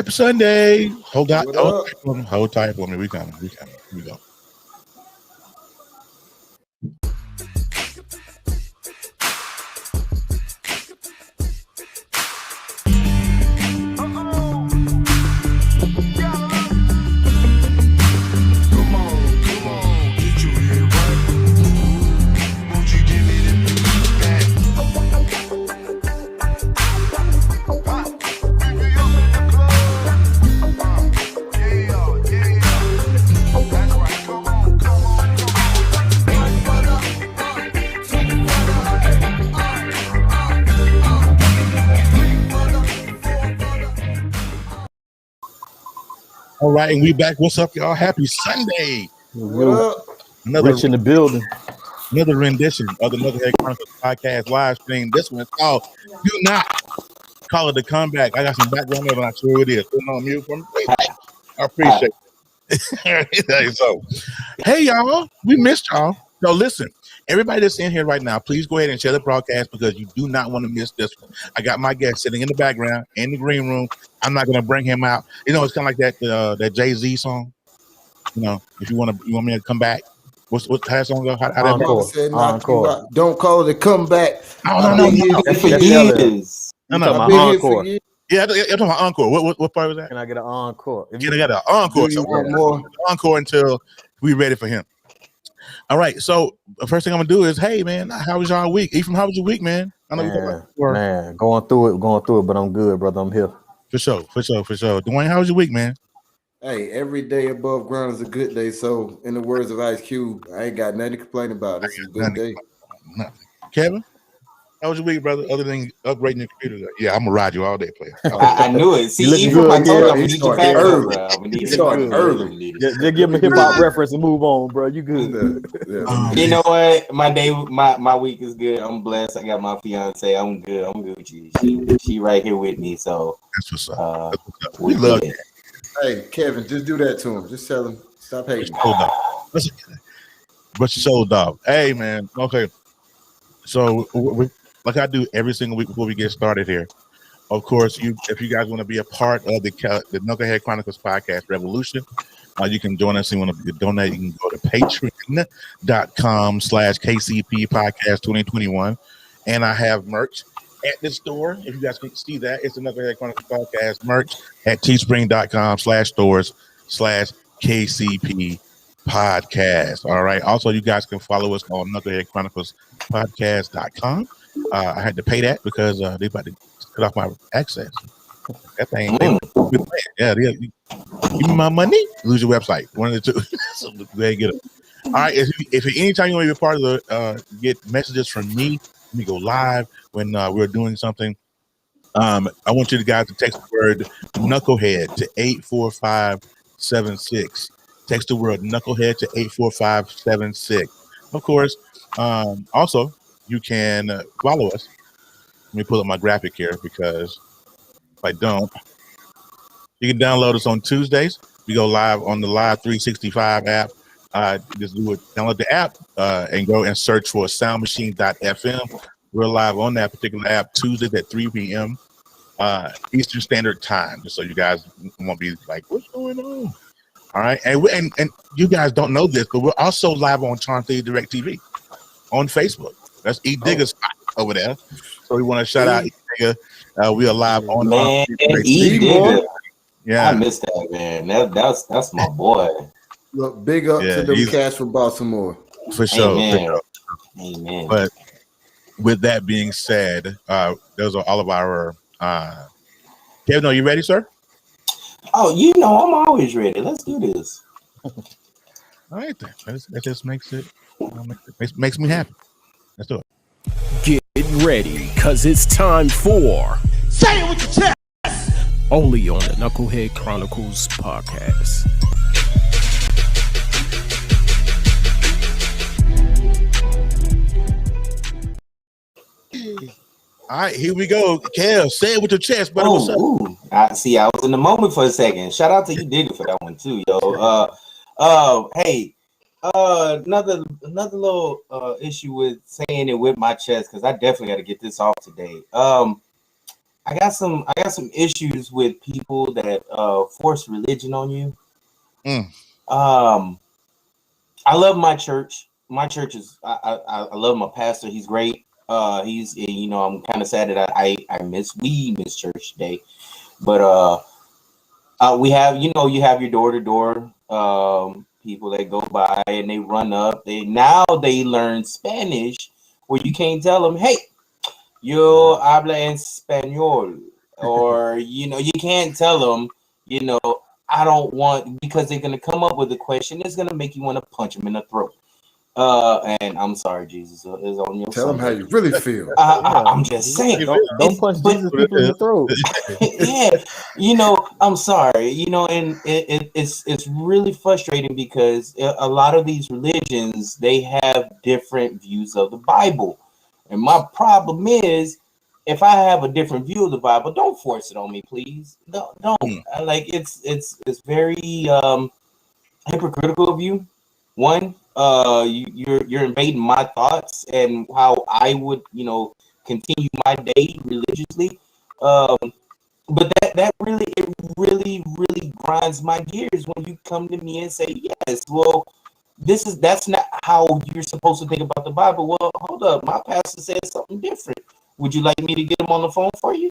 Happy Sunday. Hold tight for me. We coming. Here we go. All right, and we back. What's up, y'all? Happy Sunday. What up? Another Rich in the building. Another rendition of the Knucklehead Chronicles podcast live stream. This one is called Do Not Call It a Comeback. I got some background there, but I'm sure it is. Putting on mute from I appreciate it. So, hey, y'all. We missed y'all. So, listen. Everybody that's in here right now, please go ahead and share the broadcast because you do not want to miss this one. I got my guest sitting in the background in the green room. I'm not going to bring him out. You know, it's kind of like that Jay-Z song. You know, if you want me to come back. What's how that song go? How that Encore. Don't call it a comeback. No. That's years. No. I've been Encore. here Yeah, you're talking about encore. What part was that? Can I get an encore? I got an encore. Do you want more? Encore until we ready for him. All right. So the first thing I'm gonna do is, hey man, how was y'all week? Ethan, how was your week, man? I know Man, going through it, but I'm good, brother. I'm here. For sure. Dwayne, how was your week, man? Hey, every day above ground is a good day. So, in the words of Ice Cube, I ain't got nothing to complain about. It's a good day. Nothing. Kevin, how was your week, brother? Other than upgrading your computer? Yeah, I'm gonna ride you all day, player. I knew it. See, even my told we need you back early. We started early. Just give him a hip hop reference and move on, bro. You good? You know what? My week is good. I'm blessed. I got my fiance. I'm good. I'm good with you. She right here with me. So that's what's up. We love it. Hey, Kevin, just do that to him. Just tell him stop hating. But your soul dog. Hey, man. Okay. So like I do every single week before we get started here. Of course, if you guys want to be a part of the Knucklehead Chronicles podcast revolution, you can join us. You want to donate, you can go to patreon.com/KCP podcast 2021. And I have merch at the store. If you guys can see that, it's the Knucklehead Chronicles podcast merch at teespring.com/stores/KCP podcast. All right. Also, you guys can follow us on Knucklehead Chronicles podcast.com. I had to pay that because they about to cut off my access. That thing, yeah, give me my money, lose your website. One of the two. So go ahead and get it. All right. If anytime you want to be a part of the get messages from me, let me go live when we're doing something. I want you guys to text the word Knucklehead to 84576. Text the word Knucklehead to 84576. Of course, also you can follow us. Let me pull up my graphic here because if I don't, you can download us on Tuesdays. We go live on the Live 365 app. Just download the app and go and search for soundmachine.fm. We're live on that particular app Tuesdays at 3 p.m. Eastern Standard Time, just so you guys won't be like, what's going on? All right, and you guys don't know this, but we're also live on Charm Theory Direct TV on Facebook. That's E Digger's spot over there. So we want to shout out E Digger. We are live on E Digger. Yeah, I missed that, man. That's my boy. Look, big up to them cats from Baltimore. For sure. Amen. But with that being said, those are all of our. Kevin, are you ready, sir? Oh, you know I'm always ready. Let's do this. All right, then. That just makes it makes me happy. Let's do it. Get ready, cause it's time for Say It With Your Chest. Only on the Knucklehead Chronicles podcast. All right, here we go. Kev, say it with your chest, brother. What's up? I was in the moment for a second. Shout out to you, Digger, for that one too, yo. Hey, another little issue with saying it with my chest because I definitely got to get this off today. I got some issues with people that force religion on you. I love my church. My church is I love my pastor. He's great. He's I'm kind of sad that we miss church today, but we have you have your door to door people that go by and they run up. They learn Spanish where you can't tell them, hey, yo habla en español, or you can't tell them, I don't want, because they're gonna come up with a question that's gonna make you want to punch them in the throat. And I'm sorry, Jesus is on your. Tell them how you really feel. I'm just saying. Don't punch Jesus people in the throat. Yeah, I'm sorry. And it's really frustrating because a lot of these religions, they have different views of the Bible, and my problem is, if I have a different view of the Bible, don't force it on me, please. Don't. Like it's very hypocritical of you. One, you're invading my thoughts and how I would, continue my day religiously. But that really grinds my gears when you come to me and say, yes, well, that's not how you're supposed to think about the Bible. Well, hold up, my pastor said something different. Would you like me to get him on the phone for you?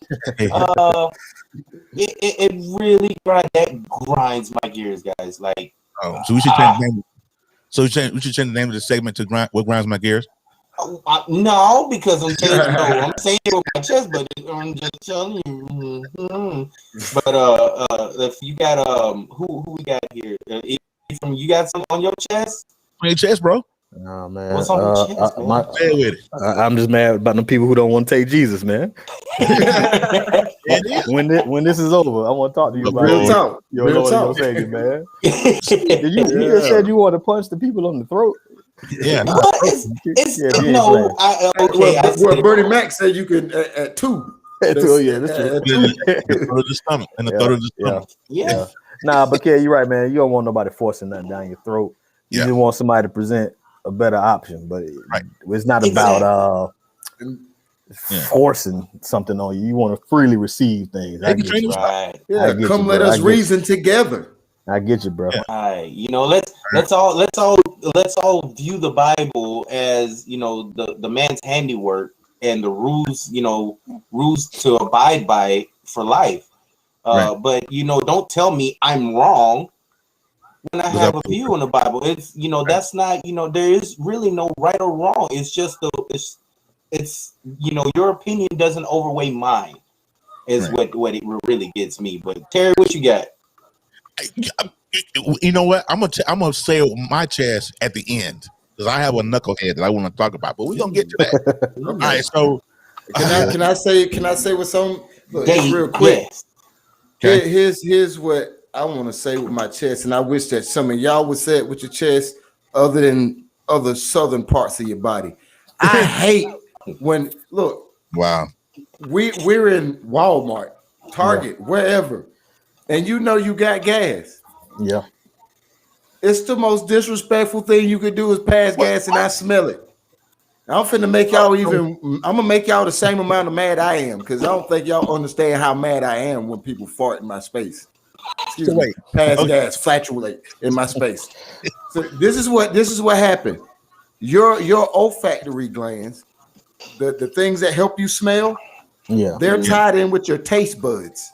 It really grinds my gears, guys. Like, so we should change the name. So we should change the name of the segment to what grinds my gears. No, because I'm saying it with my chest, but I'm just telling you. But if you got who we got here? You got something on your chest? On your chest, bro. Nah, man. What's on your chest, man? With it. I'm just mad about the people who don't want to take Jesus, man. When this is over, I want to talk to you about your Lord and your Savior, man. You just said you want to punch the people on the throat. Yeah. Well, Bernie Mac said you could at 2. That's true. The throat of the stomach and the throat of the stomach. Yeah. Nah, but yeah, you're right, man. You don't want nobody forcing nothing down your throat. You just want somebody to present a better option, but it's not about forcing something on you. You want to freely receive things. I get you. Right. Yeah, come let us reason together. I get you, bro. Right. Let's all view the Bible as, the man's handiwork and the rules to abide by for life. But don't tell me I'm wrong when I have a view in the Bible. It's that's not, there is really no right or wrong. It's just it's your opinion doesn't overweigh mine is what it really gets me. But Terry, what you got? You know what? I'm gonna say my chest at the end because I have a knucklehead that I want to talk about, but we're gonna get to that. All right, so can I say what's on? Look, real quick. Yes. Here's what I want to say with my chest, and I wish that some of y'all would say it with your chest, other than other southern parts of your body. I hate when we're in Walmart, Target, wherever, and you got gas. Yeah. It's the most disrespectful thing you could do is pass gas and I smell it. I'm finna make y'all I'm gonna make y'all the same amount of mad I am, because I don't think y'all understand how mad I am when people fart in my space. Excuse me. Pass gas, flatulate in my space. So this is what happened. Your olfactory glands, the things that help you smell, they're tied in with your taste buds.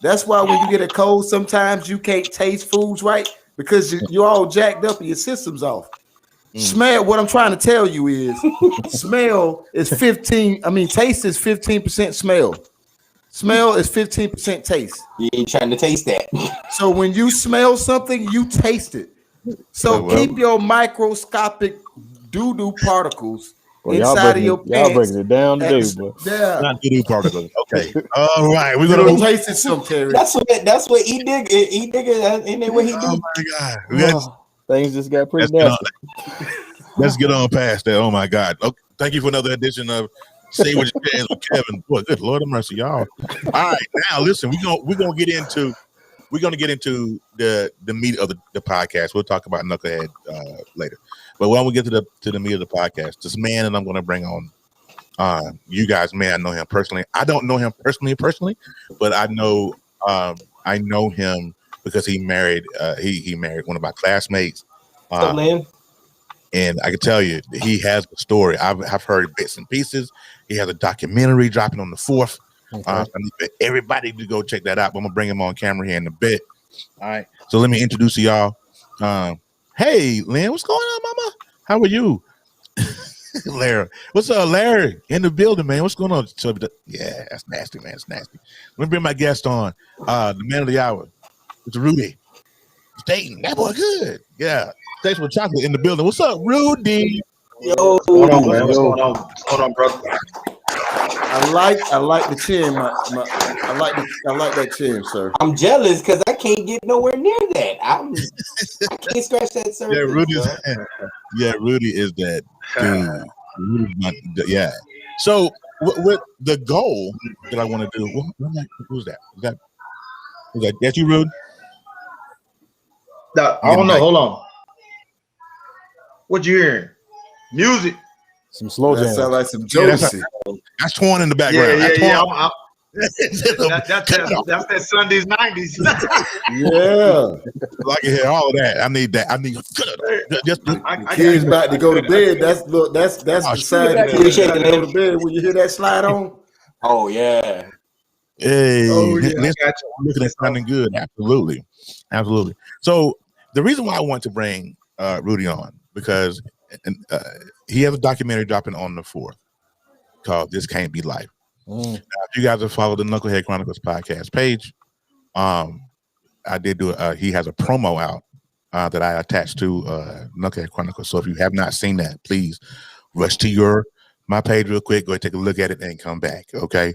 That's why when you get a cold, sometimes you can't taste foods right because you're all jacked up and your system's off. Smell, what I'm trying to tell you is smell is 15. I mean, taste is 15% smell. Smell is 15% taste. You ain't trying to taste that. So when you smell something, you taste it. So keep your microscopic doo-doo particles inside of your pants. Y'all breaking it down today, bro. Yeah. Not doo-doo particles. Okay. All right. We're gonna taste it some, Terry. That's what he dig. Ain't that what he do? Oh my God. Things just got pretty nasty. Let's get on past that. Oh my God. Okay, thank you for another edition of Say What You Can with Kevin. Boy, good Lord of mercy, y'all. All right, now listen, we're gonna get into the meat of the podcast. We'll talk about Knucklehead later. But when we get to the meat of the podcast, this man that I'm gonna bring on You guys may not know him personally. I don't know him personally, but I know him because he married he married one of my classmates. And I can tell you, he has a story. I've heard bits and pieces. He has a documentary dropping on the 4th. Okay. I need for everybody to go check that out. But I'm gonna bring him on camera here in a bit. All right. So let me introduce y'all. Hey, Lynn, what's going on, Mama? How are you? Larry, what's up, Larry? In the building, man. What's going on? Yeah, that's nasty, man. It's nasty. Let me bring my guest on. The man of the hour. It's Roody Staton. That boy good. Yeah. Thanks for chocolate in the building. What's up, Rudy? Yo, what's going on, man? What's going on? What's going on, brother? I like the chin. I like that chin, sir. I'm jealous because I can't get nowhere near that. I can't scratch that surface. Rudy is that dude. Yeah. So with the goal that I want to do, who's that? Is that you, Rudy? No, I don't know. Hold on. What you hearing? Music. Some slow jam. That sounds like some Josie. That's torn in the background. Yeah. That's that Sundays 90s. Yeah. I can hear all of that. I need that. I need kids about to go to bed. That's the side of kids about to go to bed when you hear that slide on. Oh yeah. Hey, looking at sounding good. Absolutely. So the reason why I want to bring Rudy on, because he has a documentary dropping on the 4th called "This Can't Be Life." Now, if you guys have followed the Knucklehead Chronicles podcast page, I did do he has a promo out that I attached to Knucklehead Chronicles. So if you have not seen that, please rush to my page real quick. Go ahead, take a look at it and come back. Okay.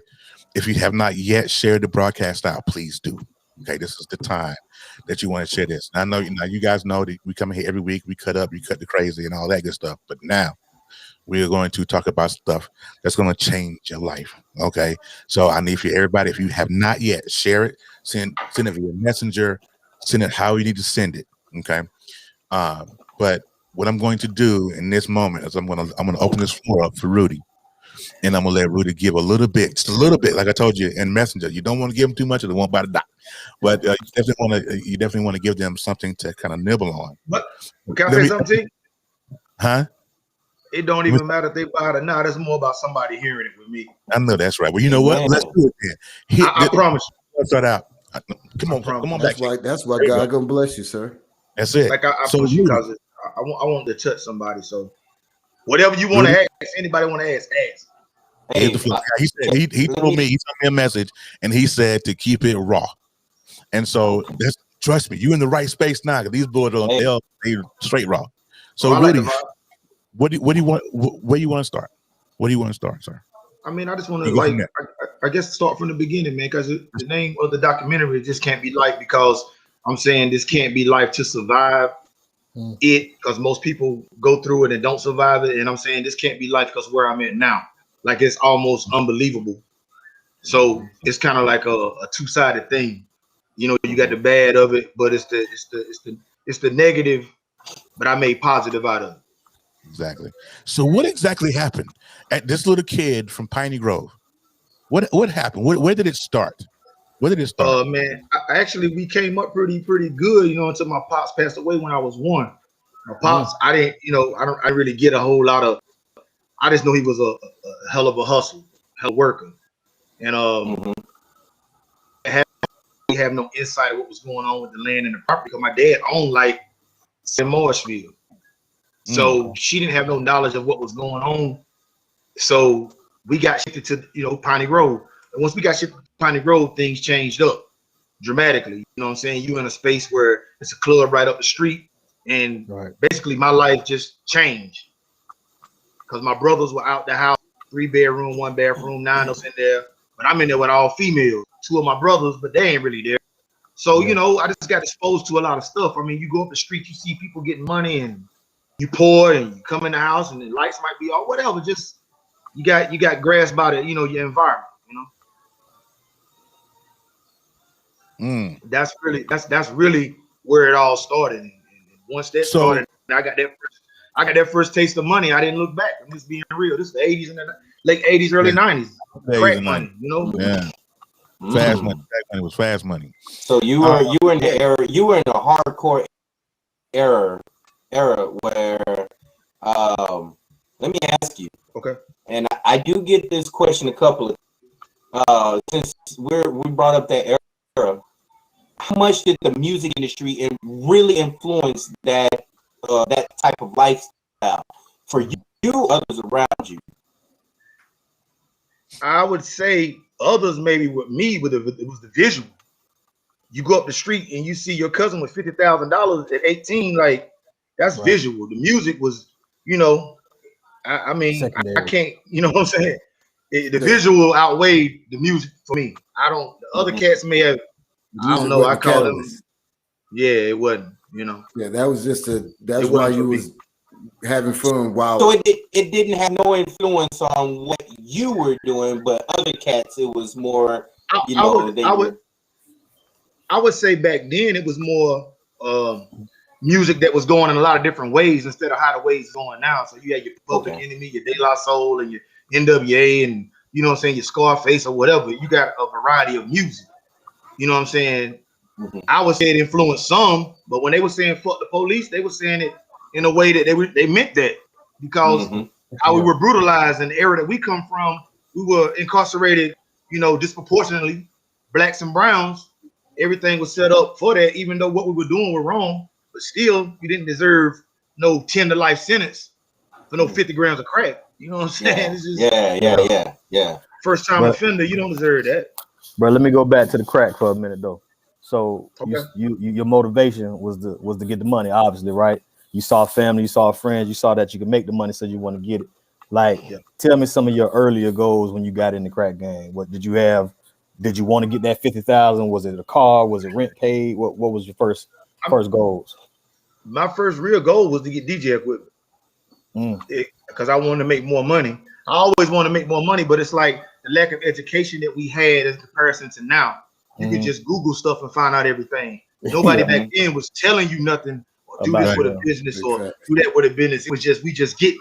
If you have not yet shared the broadcast out, please do. Okay, this is the time that you want to share this. I know you guys know that we come here every week, we cut up, you cut the crazy and all that good stuff. But now we are going to talk about stuff that's going to change your life. Okay. So I need for everybody, if you have not yet, share it, send it via messenger, send it how you need to send it. Okay. But what I'm going to do in this moment is I'm going to open this floor up for Rudy. And I'm gonna let Rudy give a little bit, just a little bit, like I told you in Messenger. You don't want to give them too much, or they won't buy the doc. But you definitely want to give them something to kind of nibble on. But can I say something? Huh? It don't even matter if they buy it or not. It's more about somebody hearing it with me. I know that's right. Well, you know what? Let's do it then. I promise you. Let's start out. Come on back. That's why God gonna bless you, sir. That's it. Like I push you because I want to touch somebody. So whatever you want to ask, anybody want to ask. Hey, he told me a message, and he said to keep it raw. And so trust me, you in the right space now. These boys are they straight raw. So Rudy, what do you want? Where you want to start? What do you want to start, sir? I mean, I just want to I guess start from the beginning, man, because the name of the documentary just can't be life, because I'm saying this can't be life to survive it, because most people go through it and don't survive it. And I'm saying this can't be life because where I'm at now. Like, it's almost unbelievable. So it's kind of like a two-sided thing. You know, you got the bad of it, but it's the negative, but I made positive out of it. Exactly. So what exactly happened at this little kid from Piney Grove? What happened? Where did it start? Where did it start? Man, we came up pretty good, until my pops passed away when I was 1. My pops, I didn't really get a whole lot of. I just know he was a hell of a hell worker, and we have no insight of what was going on with the land and the property, because my dad owned like in Morrisville, so she didn't have no knowledge of what was going on. So we got shifted to Piney Grove, and once we got shifted to Piney Grove, things changed up dramatically. You know what I'm saying? You in a space where it's a club right up the street, and basically my life just changed. Because my brothers were out the house, 3-bedroom, 1 bathroom, 9 us in there. But I'm in there with all females. 2 of my brothers, but they ain't really there. So, I just got exposed to a lot of stuff. I mean, you go up the street, you see people getting money, and you poor, and you come in the house, and the lights might be off, whatever. Just you got grasped by the, your environment, That's really where it all started. And once that started, I got that first taste of money. I didn't look back. I'm just being real. This is the 80s and late 80s, early 90s. Crack 80s, money, you know? Yeah. Fast money. Crack money was fast money. So you were in the era, you were in the hardcore era where let me ask you. Okay. And I do get this question a couple of since we brought up that era. How much did the music industry really influence that that type of lifestyle for you, others around you? I would say others maybe with me, it was the visual. You go up the street and you see your cousin with $50,000 at 18, like that's visual. The music was, you know, I mean, I can't, you know what I'm saying? The visual outweighed the music for me. The other cats may have, I don't know, I call them. Yeah, it wasn't, you know. Yeah, that was just that's why you was having fun while. So it didn't have no influence on what you were doing, but other cats, it was more, you know, I would say back then it was more music that was going in a lot of different ways instead of how the ways going now. So you had your Public Enemy, your De La Soul, and your NWA, and you know what I'm saying, your Scarface or whatever. You got a variety of music. You know what I'm saying? I would say it influenced some, but when they were saying "fuck the police," they were saying it in a way that they meant that, because how we were brutalized in the era that we come from, we were incarcerated, you know, disproportionately, blacks and browns. Everything was set up for that, even though what we were doing was wrong, but still, you didn't deserve no 10 to life sentence for no 50 grams of crack. You know what I'm saying? It's just, yeah. First time offender, you don't deserve that. Bro, let me go back to the crack for a minute though. So your motivation was to get the money, obviously, right? You saw family, you saw friends, you saw that you could make the money, so you want to get it. Like, tell me some of your earlier goals when you got in the crack game. What did you have? Did you want to get that 50,000? Was it a car? Was it rent paid? What was your first goals? My first real goal was to get DJ equipment because I wanted to make more money. I always want to make more money, but it's like the lack of education that we had in comparison to now. You could just Google stuff and find out everything. Nobody back then was telling you nothing, or do this with a business, or do that with a business. It was just, we just get,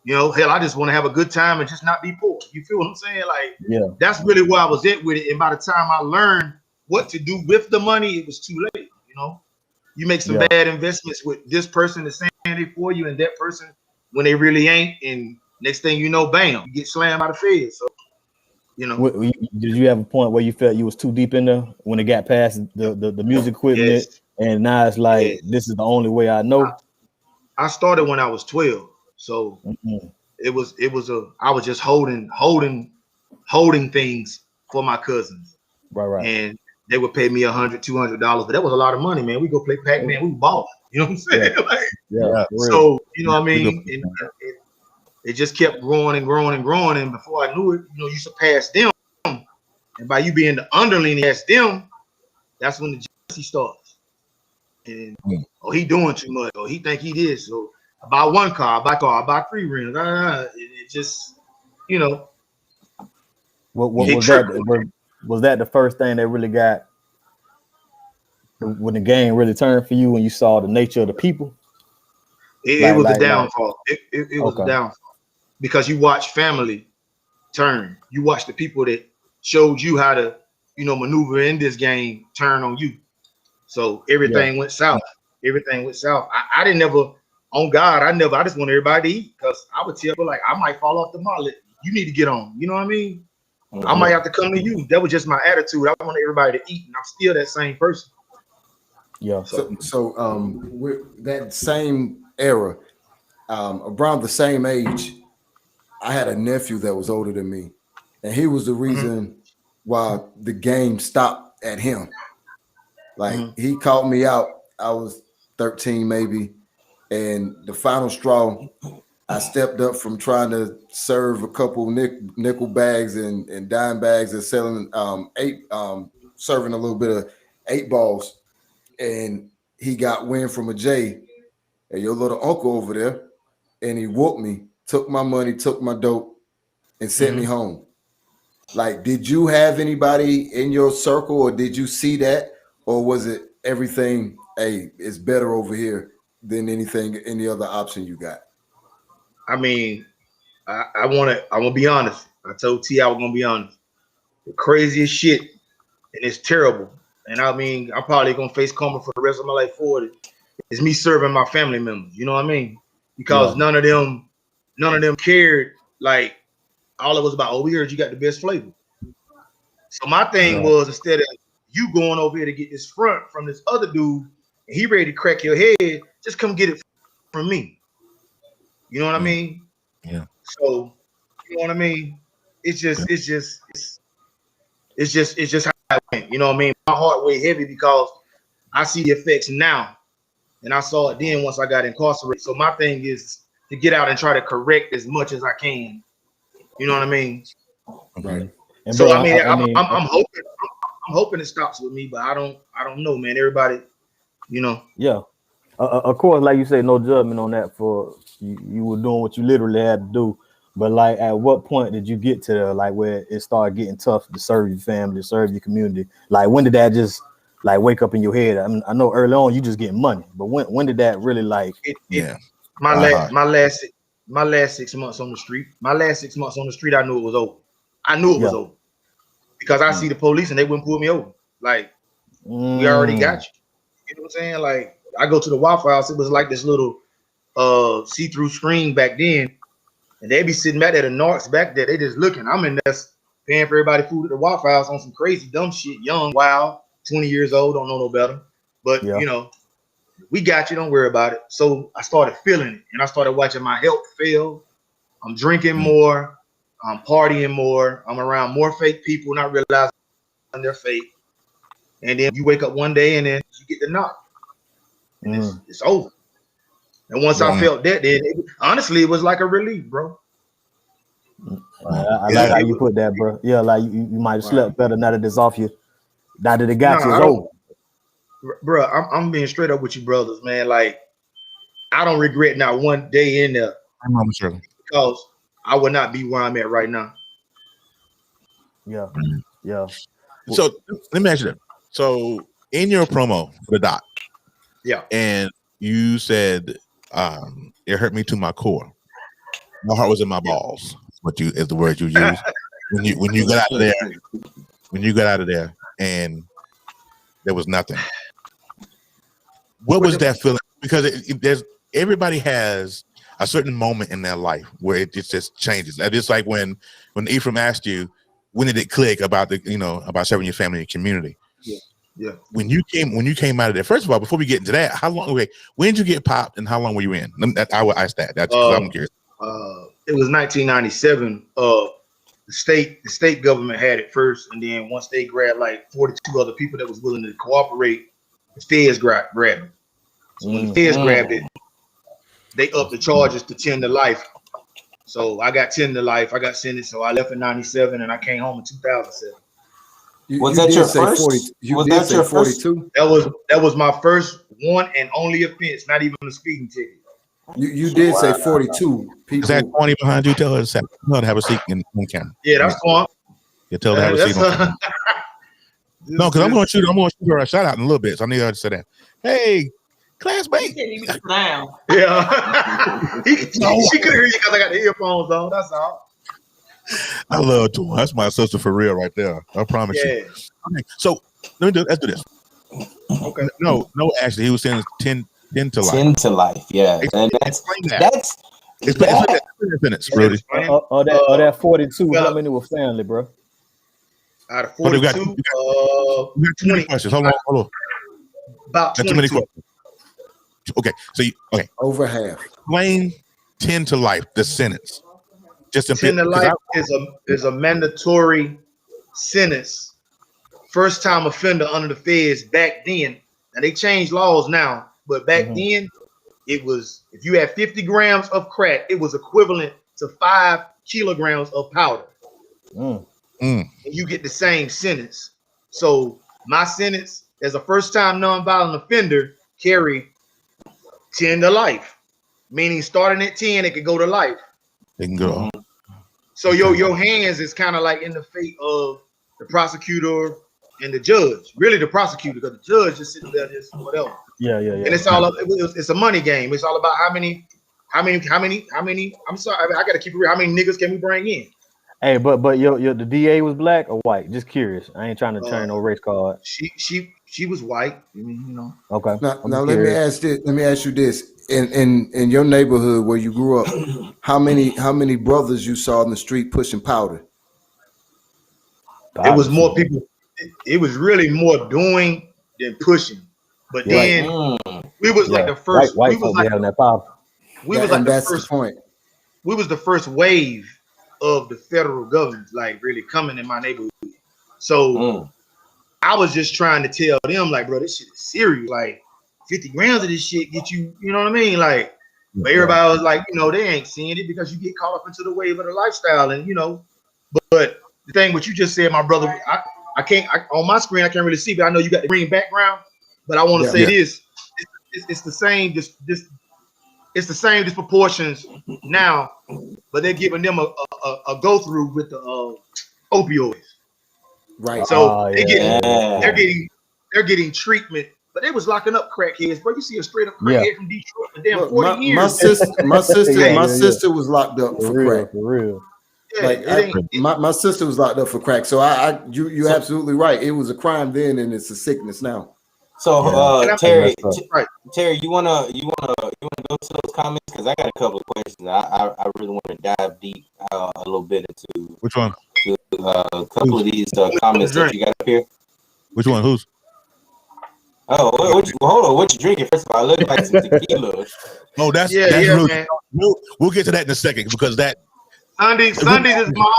you know, hell, I just want to have a good time and just not be poor. You feel what I'm saying? Like, that's really where I was at with it. And by the time I learned what to do with the money, it was too late. You know, you make some bad investments with this person that's saying it for you, and that person when they really ain't. And next thing you know, bam, you get slammed by the feds. So, you know, did you have a point where you felt you was too deep in there when it got past the music equipment, and now it's like this is the only way I know? I started when I was 12, so I was just holding things for my cousins, right, and they would pay me $100-$200, but that was a lot of money, man. We go play Pac-Man, we balling, you know what I'm saying? So you know what I mean, and it just kept growing and growing and growing, and before I knew it, you know, you surpassed them, and by you being the underling against them, that's when the jealousy starts. And he doing too much, or he think he did. So I buy one car, I buy 3 rims. It just, you know. What was that? Was that the first thing that really got when the game really turned for you, when you saw the nature of the people? It was the downfall. It was the downfall, because you watch family turn. You watch the people that showed you how to, you know, maneuver in this game turn on you. So everything went south. Everything went south. I didn't never, on God, I just want everybody to eat, because I would tell people, like, I might fall off the mollet. You need to get on. You know what I mean? I might have to come to you. That was just my attitude. I want everybody to eat, and I'm still that same person. Yeah. So with that same era, around the same age, I had a nephew that was older than me, and he was the reason why the game stopped at him. Like, he called me out. I was 13 maybe, and the final straw, I stepped up from trying to serve a couple nickel bags and dime bags and selling serving a little bit of 8 balls, and he got wind from a J, and your little uncle over there, and he whooped me, took my money, took my dope, and sent me home. Like, did you have anybody in your circle, or did you see that, or was it everything, hey, it's better over here than any other option you got? I mean, I'm gonna be honest. I told T I was gonna be honest. The craziest shit, and it's terrible. And I mean, I'm probably gonna face karma for the rest of my life for it. It's me serving my family members. You know what I mean? Because none of them cared. Like all of us about, oh, we heard you got the best flavor. So my thing was, instead of you going over here to get this front from this other dude, and he ready to crack your head, just come get it from me. You know what I mean? Yeah. So you know what I mean? It's just how it went. You know what I mean? My heart weighed heavy because I see the effects now, and I saw it then once I got incarcerated. So my thing is to get out and try to correct as much as I can. You know what I mean? Right. And So bro, I'm hoping it stops with me, but I don't know, man. Everybody, you know. Yeah. Of course, like you say, no judgment on that. For you were doing what you literally had to do. But like, at what point did you get to like where it started getting tough to serve your family, to serve your community? Like, when did that just like wake up in your head? I mean, I know early on you just getting money, but when did that really like? My last 6 months on the street. My last 6 months on the street, I knew it was over. I knew it was over because I see the police and they wouldn't pull me over. Like, we already got you. You know what I'm saying? Like, I go to the Waffle House. It was like this little see-through screen back then, and they be sitting back there, the narcs back there. They just looking. I'm in there paying for everybody food at the Waffle House on some crazy dumb shit. Young, wild, 20 years old, don't know no better. But you know, we got you. Don't worry about it. So I started feeling it, and I started watching my health fail. I'm drinking more. I'm partying more. I'm around more fake people, not realizing they're fake. And then you wake up one day, and then you get the knock, and it's over. And once I felt that, then honestly, it was like a relief, bro. I like how you put that, bro. Yeah, like you might have slept better now that it's off you. Now that it got you, it's over. Bro, I'm being straight up with you, brothers, man. Like, I don't regret not one day in there because I would not be where I'm at right now. Yeah, yeah. So let me ask you that. So in your promo for the doc, and you said it hurt me to my core. My heart was in my balls. What you is the word you use when you got out of there. When you got out of there and there was nothing. What was that feeling? Because there's everybody has a certain moment in their life where it just changes. And it's like when Ephraim asked you, when did it click about about serving your family and community? Yeah. When you came out of there, first of all, before we get into that, how long? Okay, when did you get popped, and how long were you in? I will ask that. That's because I'm curious. It was 1997. The state government had it first, and then once they grabbed like 42 other people that was willing to cooperate, the feds grabbed it. So when the feds grabbed it, they upped the charges to 10 to life. So I got 10 to life. I got sentenced. So I left in 97, and I came home in 2007. Was that your first? You did say 42? That was my first one and only offense, not even a speeding ticket. You did say 42 people. Is that 20 behind you? Tell her to have a seat on camera. Yeah, that's fine. You tell her to have a seat on camera. No, because I'm going to shoot her a shout out in a little bit. So I need her to say that. Hey, classmate. Yeah. She couldn't hear you because I got the earphones on. That's all. I love her. That's my sister for real right there. I promise you. Okay, so let's do this. Okay. No, actually, he was saying 10 to life. 10 to life, yeah. And that's minutes, Rudy. That 42. How many were family, bro? Out of 42, we got too many questions. Hold on. About 22. Too many questions. Okay, so over half. Explain 10 to life, the sentence. Just 10 to life is a mandatory sentence. First time offender under the feds back then. Now they changed laws now, but back then it was, if you had 50 grams of crack, it was equivalent to 5 kilograms of powder. And you get the same sentence. So my sentence as a first time nonviolent offender carry 10 to life, meaning starting at 10, it could go to life. They can go. So your hands is kind of like in the fate of the prosecutor and the judge. Really, the prosecutor, because the judge is sitting there just whatever. Yeah. And it's all it's a money game. It's all about how many How many? I'm sorry, I gotta keep it real. How many niggas can we bring in? Hey, but the DA was black or white? Just curious. I ain't trying to turn no race card. She was white. I mean, you know. Okay. Now let me ask you this. In your neighborhood where you grew up, how many brothers you saw in the street pushing powder? It was more people. It was really more doing than pushing. But then we was like the first. White we was folk like having that power. we was like the first point. We was the first wave of the federal government, like really coming in my neighborhood. So I was just trying to tell them, like, bro, this shit is serious. Like 50 grams of this shit get you, you know what I mean? Like, but everybody was like, you know, they ain't seeing it because you get caught up into the wave of the lifestyle, and you know. But the thing what you just said, my brother, I can't on my screen I can't really see, but I know you got the green background. But I want to say this: it's the same. It's the same disproportions now, but they're giving them a go through with the opioids. Right. So they're getting treatment, but they was locking up crackheads. Bro, you see a straight up crackhead from Detroit for damn 40 years. My sister was locked up for crack. For real. Yeah, like my sister was locked up for crack. So you're absolutely right. It was a crime then, and it's a sickness now. So Terry, you wanna go to those comments because I got a couple of questions. I really want to dive deep a little bit into which one? A couple of these comments that you got up here. Which one? Who's? Oh, hold on. What you drinking? First of all, I look like some tequila. Oh, that's really, man. We'll get to that in a second because that Sundays is my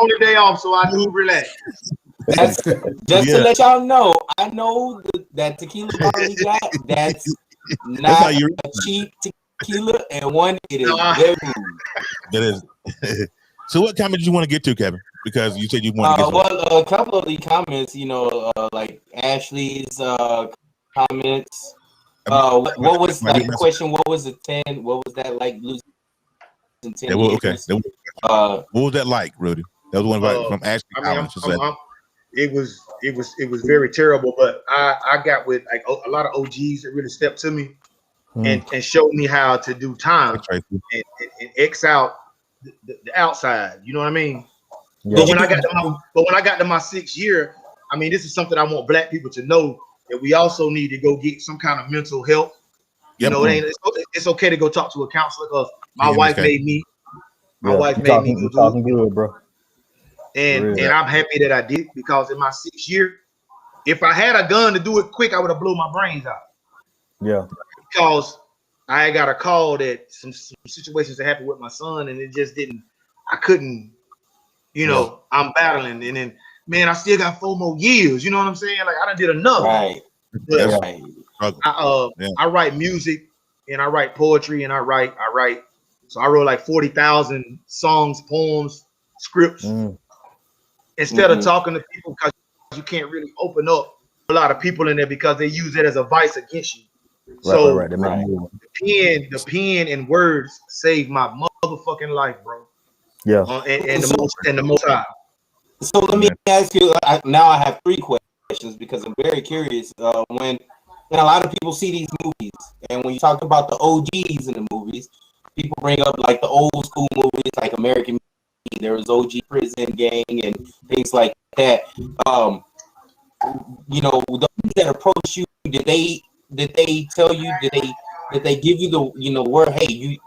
only day off, so I do relax. Just to let y'all know, I know that tequila bottle he got, that's not a cheap tequila, and one it is very good. That is. So what comment did you want to get to, Kevin? Because you said you wanted to get a couple of the comments, like Ashley's comments. What was like the question? What was the 10? What was that like losing 10 years? What was that like, Rudy? That was one from Ashley. It was very terrible, but I got with like a lot of OGs that really stepped to me and showed me how to do time and X out the outside. You know what I mean? Yeah. But when I got to my 6th year, I mean, this is something I want black people to know, that we also need to go get some kind of mental health. You know, it's okay to go talk to a counselor because my wife made me. My wife made me go talking good, bro. And I'm happy that I did, because in my 6th year, if I had a gun to do it quick, I would have blew my brains out. Yeah. Because I got a call that some situations that happened with my son, and it just didn't. I couldn't. I'm battling, and then man, I still got 4 more years. You know what I'm saying? Like I done did enough. Right. But, I write music, and I write poetry, and I write. So I wrote like 40,000 songs, poems, scripts. Instead of talking to people, because you can't really open up a lot of people in there because they use it as a vice against you. The pen and words saved my motherfucking life, bro. Yeah. And the most high. So let me ask you. Now I have 3 questions because I'm very curious. When a lot of people see these movies, and when you talk about the OGs in the movies, people bring up like the old school movies, like American. There was OG Prison Gang and things like that. The ones that approach you, did they tell you? Did they give you the word? Hey,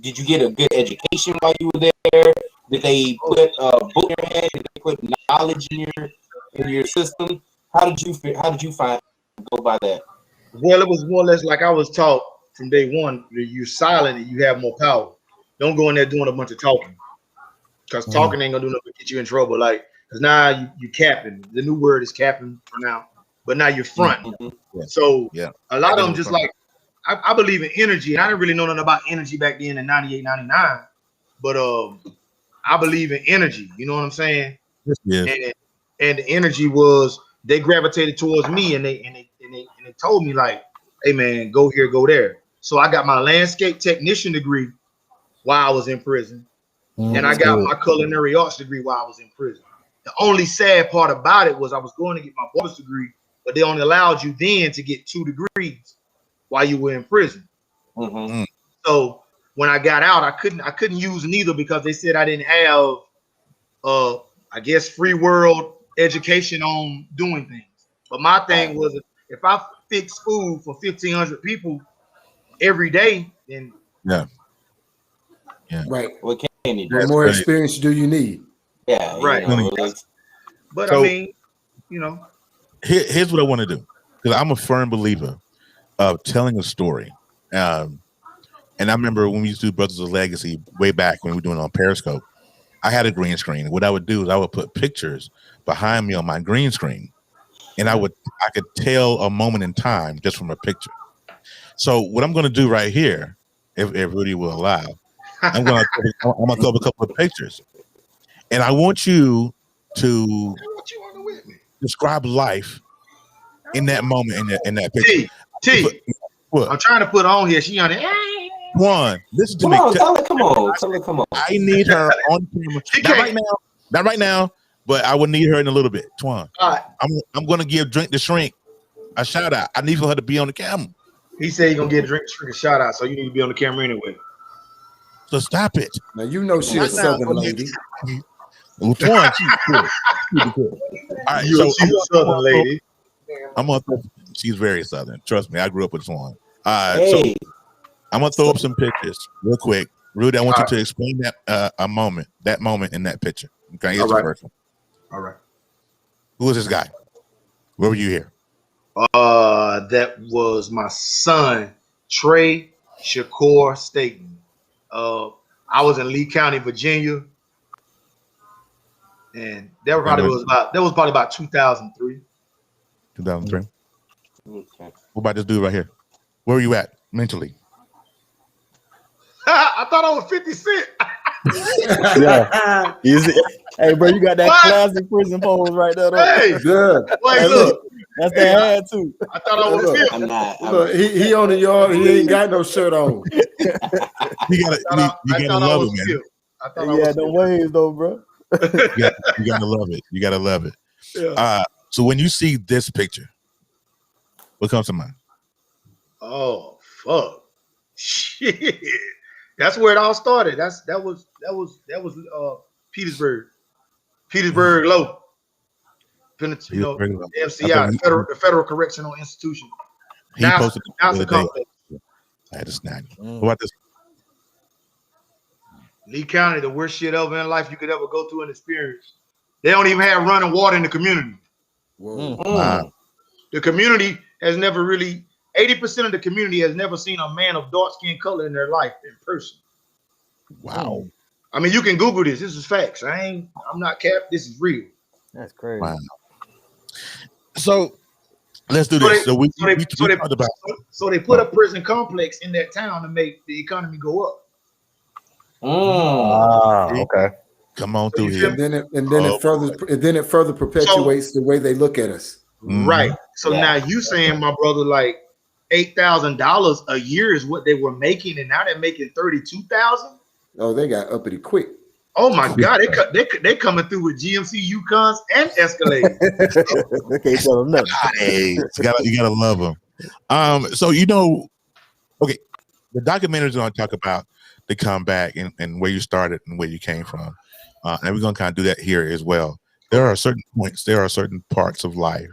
did you get a good education while you were there? Did they put a book in your head? Did they put knowledge in your system? How did you go by that? Well, it was more or less like I was taught from day one. You're silent and you have more power. Don't go in there doing a bunch of talking. Because talking ain't gonna do nothing but get you in trouble. Like, because now you capping. The new word is capping for now. But now you're front. So a lot of them just like, I believe in energy. And I didn't really know nothing about energy back then in 98, 99. But I believe in energy. You know what I'm saying? Yeah. And the energy was, they gravitated towards me, and they told me like, hey man, go here, go there. So I got my landscape technician degree while I was in prison. And I got my culinary arts degree while I was in prison. The only sad part about it was I was going to get my boss degree, but they only allowed you then to get 2 degrees while you were in prison. So when I got out, I couldn't use neither because they said I didn't have I guess free world education on doing things. But my thing was if I fix food for 1,500 people every day, then yeah. Right. What can you do? What more experience do you need? Yeah, right. But So, I mean, you know, here's what I want to do, because I'm a firm believer of telling a story. And I remember when we used to do Brothers of Legacy way back when we were doing it on Periscope, I had a green screen. What I would do is I would put pictures behind me on my green screen, and I could tell a moment in time just from a picture. So what I'm going to do right here, if Rudy will allow, I'm going to throw up a couple of pictures, and I want you to describe life in that moment in that picture. I'm trying to put on here. She on it. One, listen to Come me. on, come on. I need her on camera. Not right now, but I will need her in a little bit. Twan, I'm going to give Drink the Shrink a shout out. I need for her to be on the camera. He said he's gonna get Drink the Shrink a shout out, so you need to be on the camera anyway. So stop it. Now you know she's a Southern lady. Well, Twan, she's cool. All right, so she's a Southern lady. She's very Southern. Trust me, I grew up with Twan. Hey. So I'm gonna throw up some pictures real quick. Rudy, I want you to explain that moment in that picture. Okay, here's the first one. All right. Who was this guy? Where were you here? That was my son, Trey Shakur Staton. I was in Lee County, Virginia, and that was probably about 2003. 2003. Okay. What about this dude right here? Where were you at mentally? I thought I was 50 Cent. Yeah. Hey, bro, you got that classic prison pose right there. Though. Hey, good. Wait, look. That's the hand too. I thought I was 50. Look, he on the yard. He ain't got no shirt on. You gotta love it, man. I thought I was no waves though, bro. You gotta love it. You gotta love it. Yeah. So when you see this picture, what comes to mind? Oh fuck! Shit, that's where it all started. That was Petersburg Low. MCI, the Federal Correctional Institution. He posted the complex. I had to snag. What about this? Lee County, the worst shit ever in life you could ever go through and experience. They don't even have running water in the community. Wow. The community has never really, 80% of the community has never seen a man of dark skin color in their life in person. Wow. I mean, you can Google this. This is facts. I'm not capped. This is real. That's crazy. Wow. So let's do this. So they put a prison complex in that town to make the economy go up. Okay. Come on through here. And then it further perpetuates the way they look at us. Right. So now you saying, my brother, like $8,000 a year is what they were making, and now they're making $32,000. Oh, they got uppity quick. Oh my God, they coming through with GMC Yukons and Escalade. They can't tell them nothing. Hey, you gotta love them. So okay, the documentary is going to talk about the comeback and where you started and where you came from, and we're going to kind of do that here as well. There are certain points, there are certain parts of life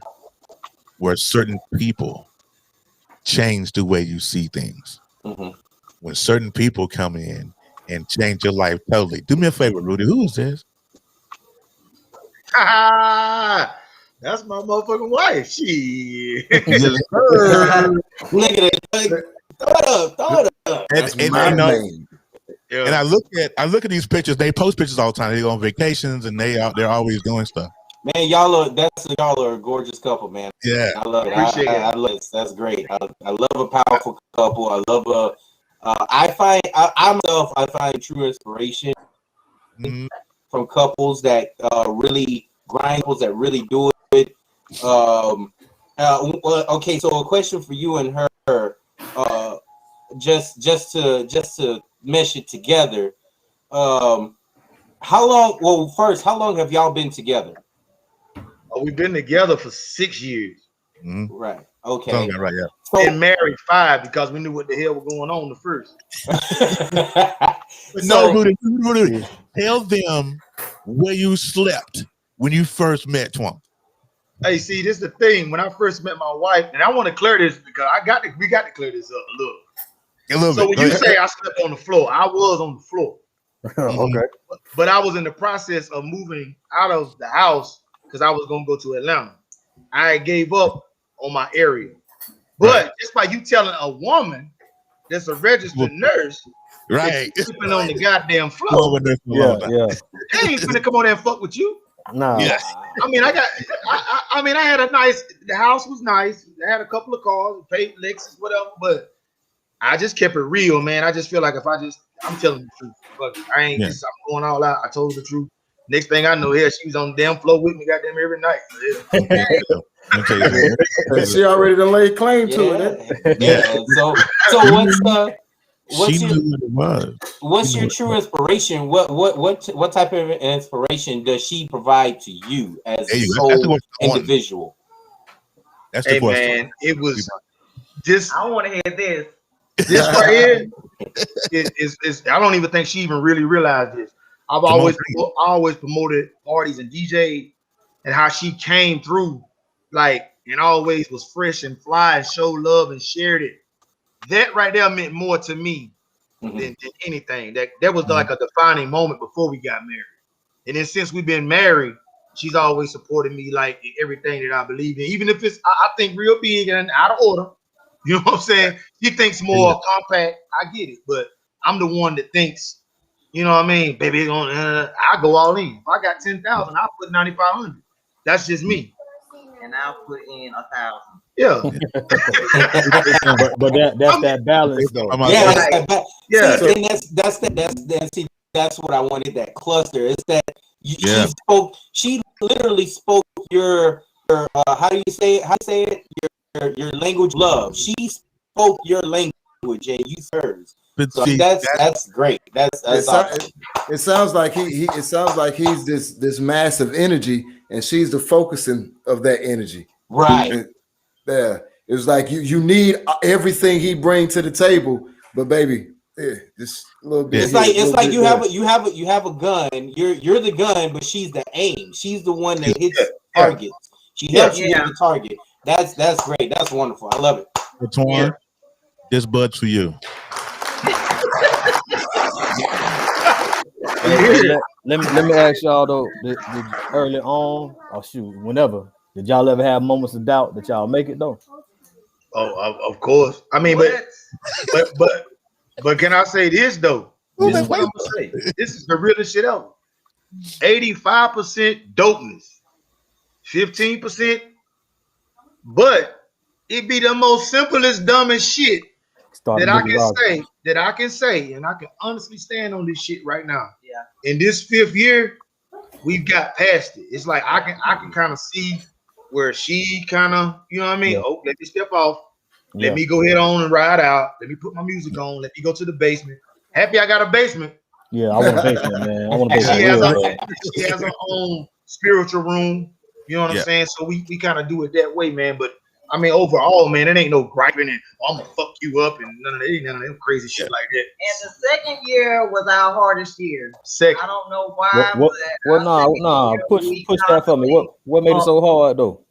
where certain people change the way you see things. Mm-hmm. When certain people come in and change your life totally. Do me a favor, Rudy. Who is this? That's my motherfucking wife. She. Look at it. Throw it up. And I look at these pictures. They post pictures all the time. They go on vacations and they're always doing stuff. Man, y'all are a gorgeous couple, man. Yeah, I love it. I love it. That's great. I love a powerful couple. I love I find true inspiration from couples that really grind, couples that really do it. Okay, so a question for you and her, just to mesh it together. How long? Well, first, how long have y'all been together? Oh, we've been together for 6 years. Right. Okay. Sounds about right, yeah. So, And married 5 because we knew what the hell was going on the first. But no, Rudy, tell them where you slept when you first met Twunk. Hey, see, this is the thing. When I first met my wife, and I want to clear this because we got to clear this up a little. So when you say I slept on the floor, I was on the floor. Okay. But I was in the process of moving out of the house because I was gonna go to Atlanta. I gave up on my area. But just by you telling a woman that's a registered nurse, right, sleeping on the goddamn floor, yeah, they ain't gonna come on there and fuck with you. Nah. Yeah. I mean, I had a nice. The house was nice. I had a couple of cars, paid Lexus, whatever. But I just kept it real, man. I just feel like if I'm telling the truth. Fuck it. I ain't just I'm going all out. I told the truth. Next thing I know, here she was on the damn floor with me, goddamn every night. She already done laid claim to it. Yeah. So what's your true inspiration? What type of inspiration does she provide to you as a sole individual? That's the question. Man, it was this. I want to hear this. This right here is I don't even think she even really realized this. I always promoted parties and DJ and how she came through like and always was fresh and fly and showed love and shared it. That right there meant more to me than anything. That was like a defining moment before we got married. And then since we've been married, she's always supported me like in everything that I believe in, even if it's I think real big and out of order. You know what I'm saying? She thinks more compact. I get it, but I'm the one that thinks, you know what I mean? Baby, I go all in. If I got 10,000, I'll put 9,500. That's just me. And I'll put in 1,000. Yeah. but that's that balance though. Yeah. See, that's what I wanted. That cluster. It's that she literally spoke your how do you say it? Your language love. She spoke your language and you hers. So that's great. That's awesome. It sounds like he's this massive energy, and she's the focusing of that energy. Right. It was like you need everything he brings to the table, but baby, just a little bit. It's like you have a gun. You're the gun, but she's the aim. She's the one that hits targets. She helps you hit the target. That's great. That's wonderful. I love it. Torn, this bud's for you. Let me ask y'all though. Did early on, whenever, did y'all ever have moments of doubt that y'all make it though? Oh, of course. I mean, but can I say this though? This is what I'm gonna say. This is the realest shit ever. 85% dopeness, 15%. But it be the most simplest, dumbest shit that I can say, and I can honestly stand on this shit right now. Yeah. In this 5th year, we've got past it. It's like I can kind of see where she kind of, you know what I mean? Yeah. Oh, let me step off. Let me go head on and ride out. Let me put my music on. Let me go to the basement. Happy I got a basement. Yeah, I want a basement, man. I want a basement. She has her own spiritual room. You know what I'm saying? So we kind of do it that way, man. But I mean, overall, man, it ain't no griping and I'm gonna fuck you up and none of that crazy shit like that. And the 2nd year was our hardest year. Second. I don't know why. Push that for me. What made it so hard though?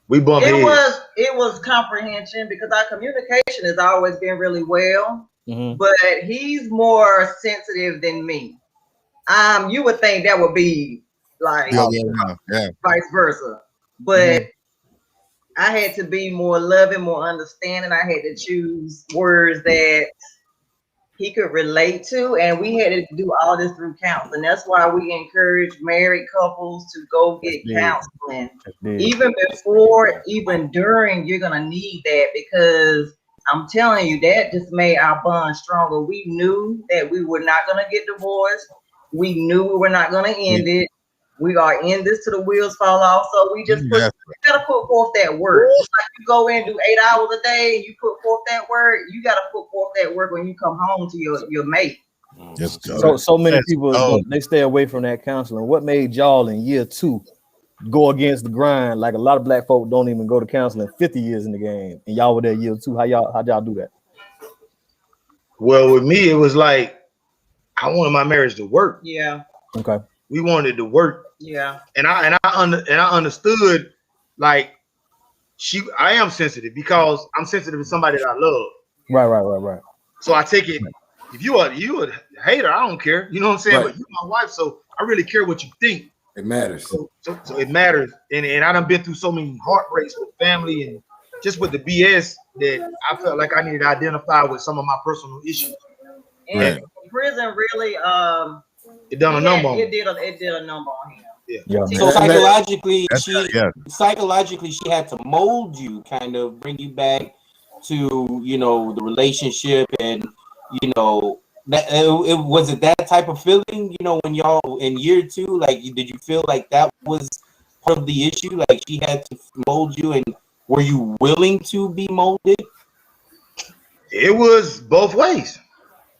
We bumped heads. It was comprehension because our communication has always been really well. Mm-hmm. But he's more sensitive than me. You would think that would be like vice versa, but I had to be more loving, more understanding. I had to choose words that he could relate to, and we had to do all this through counseling. That's why we encourage married couples to go get counseling. Even before, even during, you're gonna need that because I'm telling you, that just made our bond stronger. We knew that we were not gonna get divorced. We knew we were not gonna end it. We are in this till the wheels fall off. So we just gotta put forth that work. It's like you go in and do 8 hours a day and you put forth that work. You gotta put forth that work when you come home to your mate. So many people they stay away from that counseling. What made y'all in year 2 go against the grind. Like a lot of black folk don't even go to counseling 50 years in the game, and y'all were there year 2. How'd y'all do that? Well, with me, it was like I wanted my marriage to work. Yeah. Okay. We wanted it to work. Yeah. And I understood, like, I am sensitive because I'm sensitive to somebody that I love. Right. So I take it. If you a hater, I don't care. You know what I'm saying? Right. But you're my wife, so I really care what you think. It matters. So it matters. And I done been through so many heartbreaks with family and just with the BS that I felt like I needed to identify with some of my personal issues. And prison really it done a number on it did a number on him. Yeah. So psychologically, she had to mold you, kind of bring you back to, you know, the relationship, and you know that it was it that type of feeling, you know, when y'all in year 2, like, did you feel like that was part of the issue, like she had to mold you, and were you willing to be molded? It was both ways.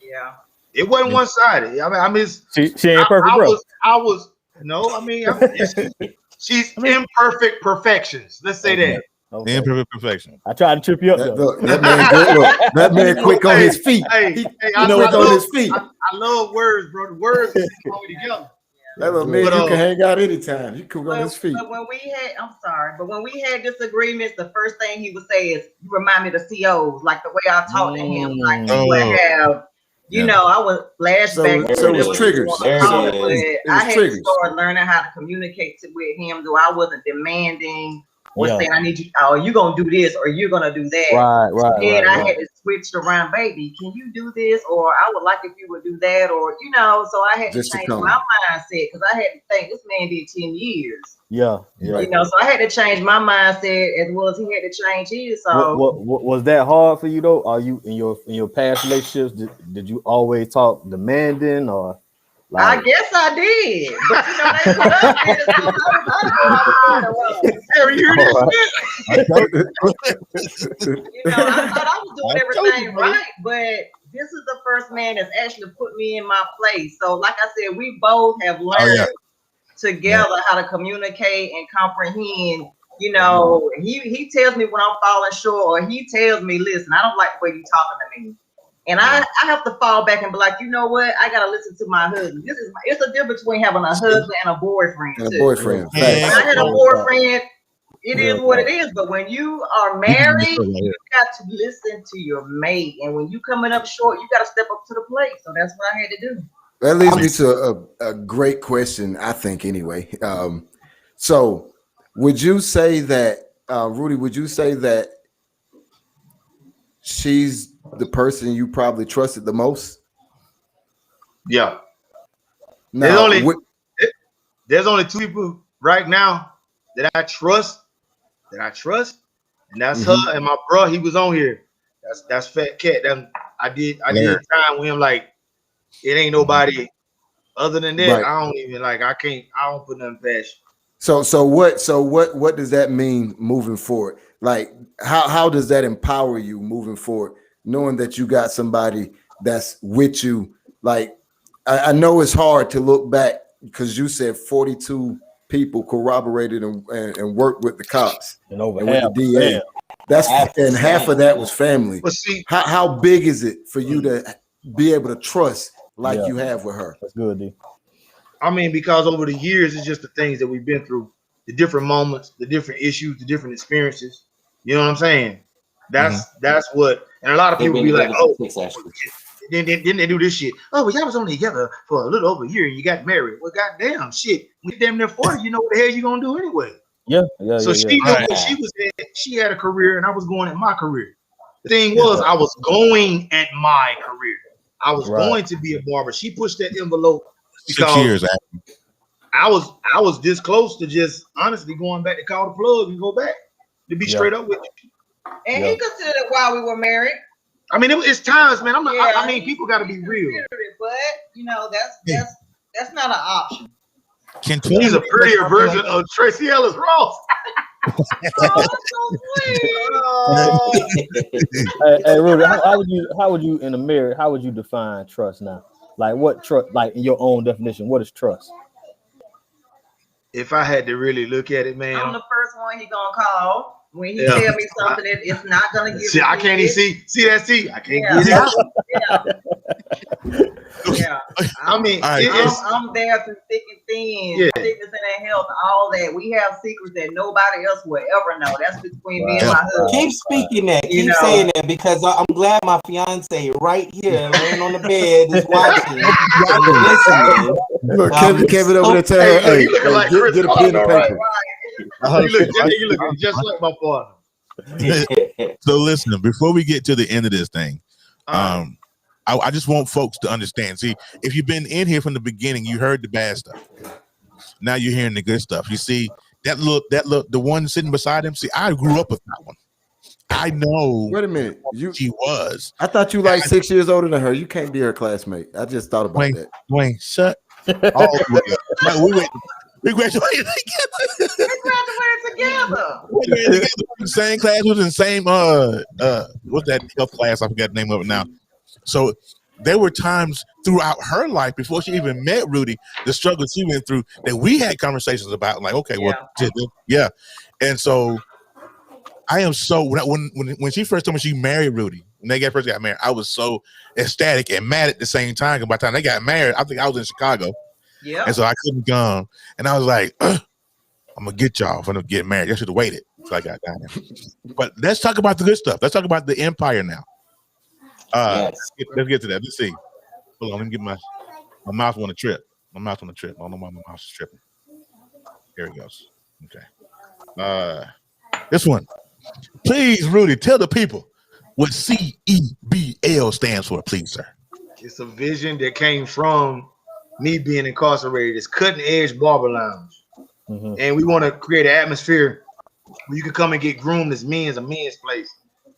Yeah. It wasn't one-sided. I mean, she ain't perfect, bro. She's imperfect perfections. Let's say that. Okay. Imperfect perfection. I tried to trip you up. That man quick on his feet. I love words, bro. The words go together. That little man, you can hang out anytime. You can go on his feet. But when we had disagreements, the first thing he would say is, "You remind me of the COs, like the way I talk to him, like he would have." You know, I was flashback. So it was triggers. I had to start learning how to communicate with him, though I wasn't demanding or saying, I need you, or you gonna do this or you're gonna do that. Right. And I had to switch around, baby. Can you do this? Or I would like if you would do that, or you know, so I had to change my mindset because I had to think this man did 10 years. Yeah. You know, so I had to change my mindset as well as he had to change his. So was that hard for you though? Are you in your past relationships? Did you always talk demanding or? Like, I guess I did, but you know they put up with I thought I was doing everything right, but this is the first man that's actually put me in my place. So, like I said, we both have learned together how to communicate and comprehend. You know, he tells me when I'm falling short, or he tells me, listen, I don't like the way you're talking to me. And I have to fall back and be like, you know what? I gotta listen to my husband. It's a difference between having a husband and a boyfriend. And a boyfriend. When I had a boyfriend, it is what it is. But when you are married, you got to listen to your mate. And when you coming up short, you got to step up to the plate. So that's what I had to do. That leads me to a great question, I think. Anyway, so would you say that, Rudy? Would you say that she's the person you probably trusted the most? Yeah. Now, there's only 2 people right now that I trust, and that's her and my bro. He was on here. That's Fat Cat. I did time with him. Like, it ain't nobody other than that. Right. I don't even I don't put nothing past you. So what does that mean moving forward? Like, how does that empower you moving forward, knowing that you got somebody that's with you? Like, I know it's hard to look back because you said 42 people corroborated and worked with the cops and over with the DA. Half of that was family. But see, how big is it for you to be able to trust like you have with her? That's good, D. I mean, because over the years, it's just the things that we've been through, the different moments, the different issues, the different experiences. You know what I'm saying? That's what, and a lot of people be like, oh, didn't they do this shit? Oh, well, y'all was only together for a little over a year and you got married. Well, goddamn shit, we damn near 40. You know what the hell you gonna do anyway? So she had a career and I was going at my career. The thing was, I was going at my career. I was going to be a barber. She pushed that envelope because 6 years after. I was this close to just honestly going back to call the plug and go back, to be straight up with you. And he considered it while we were married. I mean, it's times, man. I mean, people got to be real. But you know, that's not an option. He's a prettier version of Tracy Ellis Ross. Hey, Rudy, how would you in a marriage? How would you define trust now? Like, what trust? Like, in your own definition, what is trust? if I had to really look at it, man, I'm the first one he gonna call when he tell me something that it's not gonna give. See, I can't even see that. I can't get it. Yeah. I mean, I'm there through thick and thin, sickness and health, all that. We have secrets that nobody else will ever know. That's between me and my husband. Keep speaking that. Keep saying that, because I'm glad my fiance right here laying on the bed is watching. Listening. Look, Kevin over there tell her, hey, get a pen and paper. You look just like my father. So listen, before we get to the end of this thing, I just want folks to understand. See, if you've been in here from the beginning, you heard the bad stuff. Now you're hearing the good stuff. You see that look, the one sitting beside him. See, I grew up with that one. I know. Wait a minute, she was. I thought you like 6 years older than her. You can't be her classmate. I just thought about that. Dwayne, shut all the way up. We graduated together. Same class, was in the same what's that health class? I forgot the name of it now. So there were times throughout her life before she even met Rudy, the struggles she went through that we had conversations about. Like, okay, yeah. And so I am so when she first told me she married Rudy, when they first got married, I was so ecstatic and mad at the same time. Because by the time they got married, I think I was in Chicago. Yeah. And so I couldn't come. And I was like, I'm gonna get y'all for them to get married. Y'all should have waited until I got down there. But let's talk about the good stuff. Let's talk about the empire now. Let's get to that. Let's see. Hold on, let me get my mouth on a trip. My mouth on a trip. I don't know why my mouth is tripping. Here it goes. Okay. This one. Please, Rudy, tell the people what CEBL stands for, please, sir. It's a vision that came from me being incarcerated. It's Cutting Edge Barber Lounge. Mm-hmm. And we want to create an atmosphere where you can come and get groomed as men's a men's place.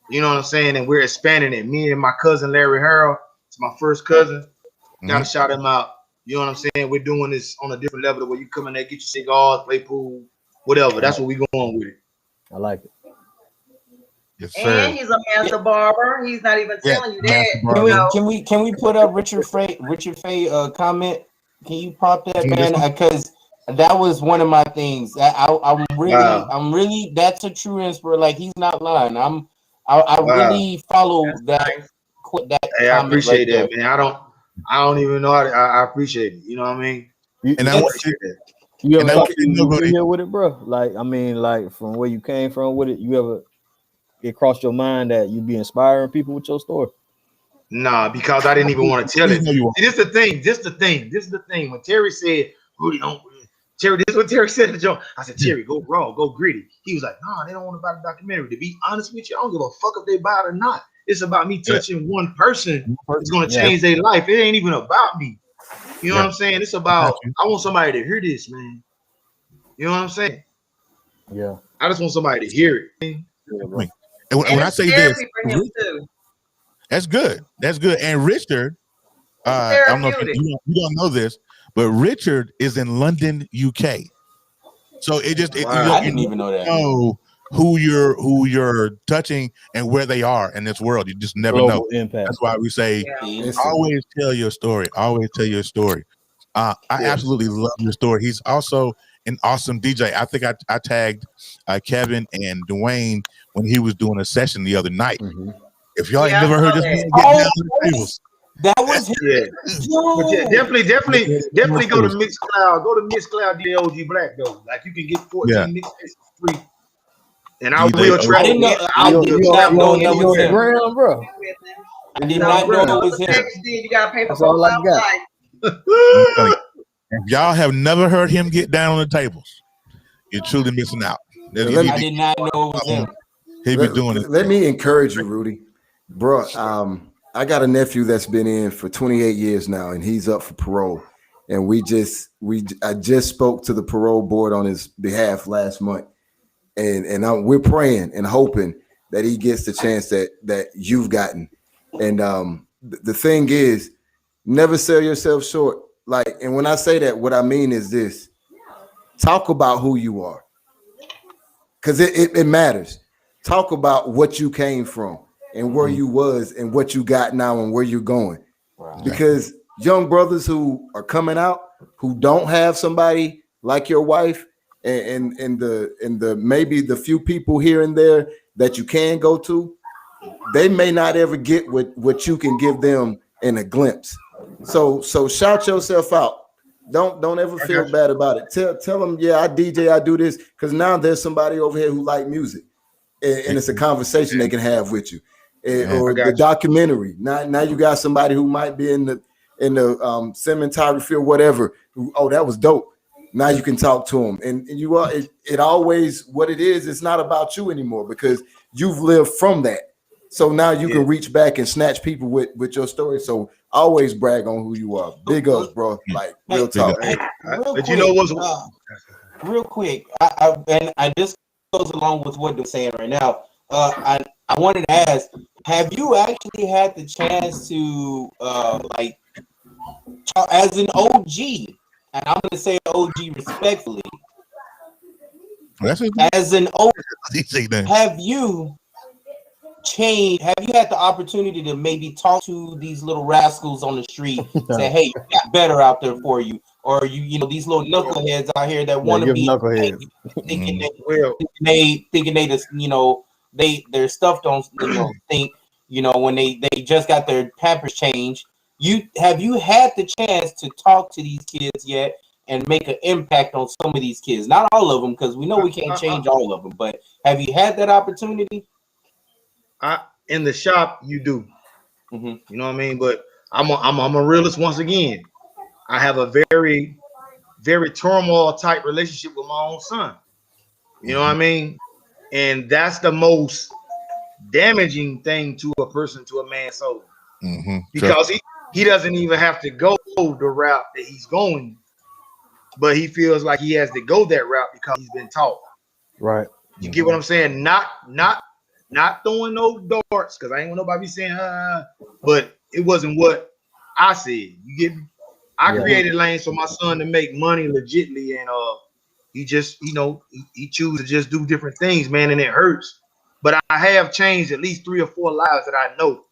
You know what I'm saying? And we're expanding it. Me and my cousin Larry Harrell, it's my first cousin. Gotta shout him out. You know what I'm saying? We're doing this on a different level where you come in there, get your cigars, play pool, whatever. That's what we're going with it. I like it. Yes, sir. And he's a master barber. He's not even telling you that. Can we put up Richard Fay comment? Can you pop that, man? Because that was one of my things. I'm really that's a true inspiration. Like, he's not lying. I really follow that. Hey, I appreciate that, man. I don't even know. I appreciate it. You know what I mean? And I appreciate that. You ever here with it, bro? Like, I mean, like, from where you came from with it, you ever it crossed your mind that you be inspiring people with your story? Nah, because I didn't even want to tell it. This is the thing. When Terry said, Rudy, Terry, this is what Terry said to Joe. I said, Terry, go raw, go gritty. He was like, nah, they don't want to buy the documentary. To be honest with you, I don't give a fuck if they buy it or not. It's about me touching one person. It's going to change their life. It ain't even about me. You know what I'm saying? It's about, I want somebody to hear this, man. You know what I'm saying? Yeah. I just want somebody to hear it. And when I say this, that's good. That's good. And Richard, I don't know if you don't know this, but Richard is in London, UK. So I didn't even know that. Know who you're touching and where they are in this world. You just never know. Impact. That's why we say always tell your story. Always tell your story. I absolutely love your story. He's also an awesome DJ. I think I tagged Kevin and Dwayne when he was doing a session the other night. Mm-hmm. If y'all ain't never heard this man get down to the tables. That was definitely go to Mixcloud. Go to Mixcloud DLG Black though. Like, you can get 14 mixtapes for free. And I will travel. I didn't know. I did not know that was him, bro. I did not know it was him. You got paper. That's all I got. If y'all have never heard him get down on the tables, you're truly missing out. I did not know it was him. He be doing it. Let me encourage you, Rudy. Bro, I got a nephew that's been in for 28 years now, and he's up for parole. And I just spoke to the parole board on his behalf last month, and we're praying and hoping that he gets the chance that you've gotten. And the thing is, never sell yourself short. Like, and when I say that, what I mean is this: talk about who you are, because it matters. Talk about what you came from and where you was and what you got now and where you're going. Wow. Because young brothers who are coming out, who don't have somebody like your wife, and the maybe the few people here and there that you can go to, they may not ever get what you can give them in a glimpse. So shout yourself out. Don't ever feel bad about it. Tell them, yeah, I DJ, I do this, because now there's somebody over here who like music, and it's a conversation they can have with you. Or the documentary. Now you got somebody who might be in the cinematography or whatever. Oh, that was dope. Now you can talk to them, and you are. It always what it is. It's not about you anymore because you've lived from that. So now you can reach back and snatch people with your story. So always brag on who you are. Big ups, bro. Like real talk. But you know what's real quick, I just goes along with what they're saying right now. I wanted to ask, have you actually had the chance to like as an OG, and I'm gonna say OG respectfully, as an OG, have you changed? Have you had the opportunity to maybe talk to these little rascals on the street, say, "Hey, you got better out there for you," or you know these little knuckleheads out here that want to be thinking they just their stuff don't think when they just got their Pampers changed. Have you had the chance to talk to these kids yet and make an impact on some of these kids? Not all of them, because we know we can't change all of them, but have you had that opportunity? In the shop, you do. You know what I mean? But I'm a realist once again. I have a very, very turmoil type relationship with my own son. You know what I mean? And that's the most damaging thing to a person, to a man's soul. Because he doesn't even have to go the route that he's going, but he feels like he has to go that route because he's been taught. Right. You get what I'm saying? Not throwing no darts, because I ain't want nobody be saying, but it wasn't what I said. You get me? I created lanes for my son to make money legitly, and he just, he chooses to just do different things, man, and it hurts. But I have changed at least 3 or 4 lives that I know,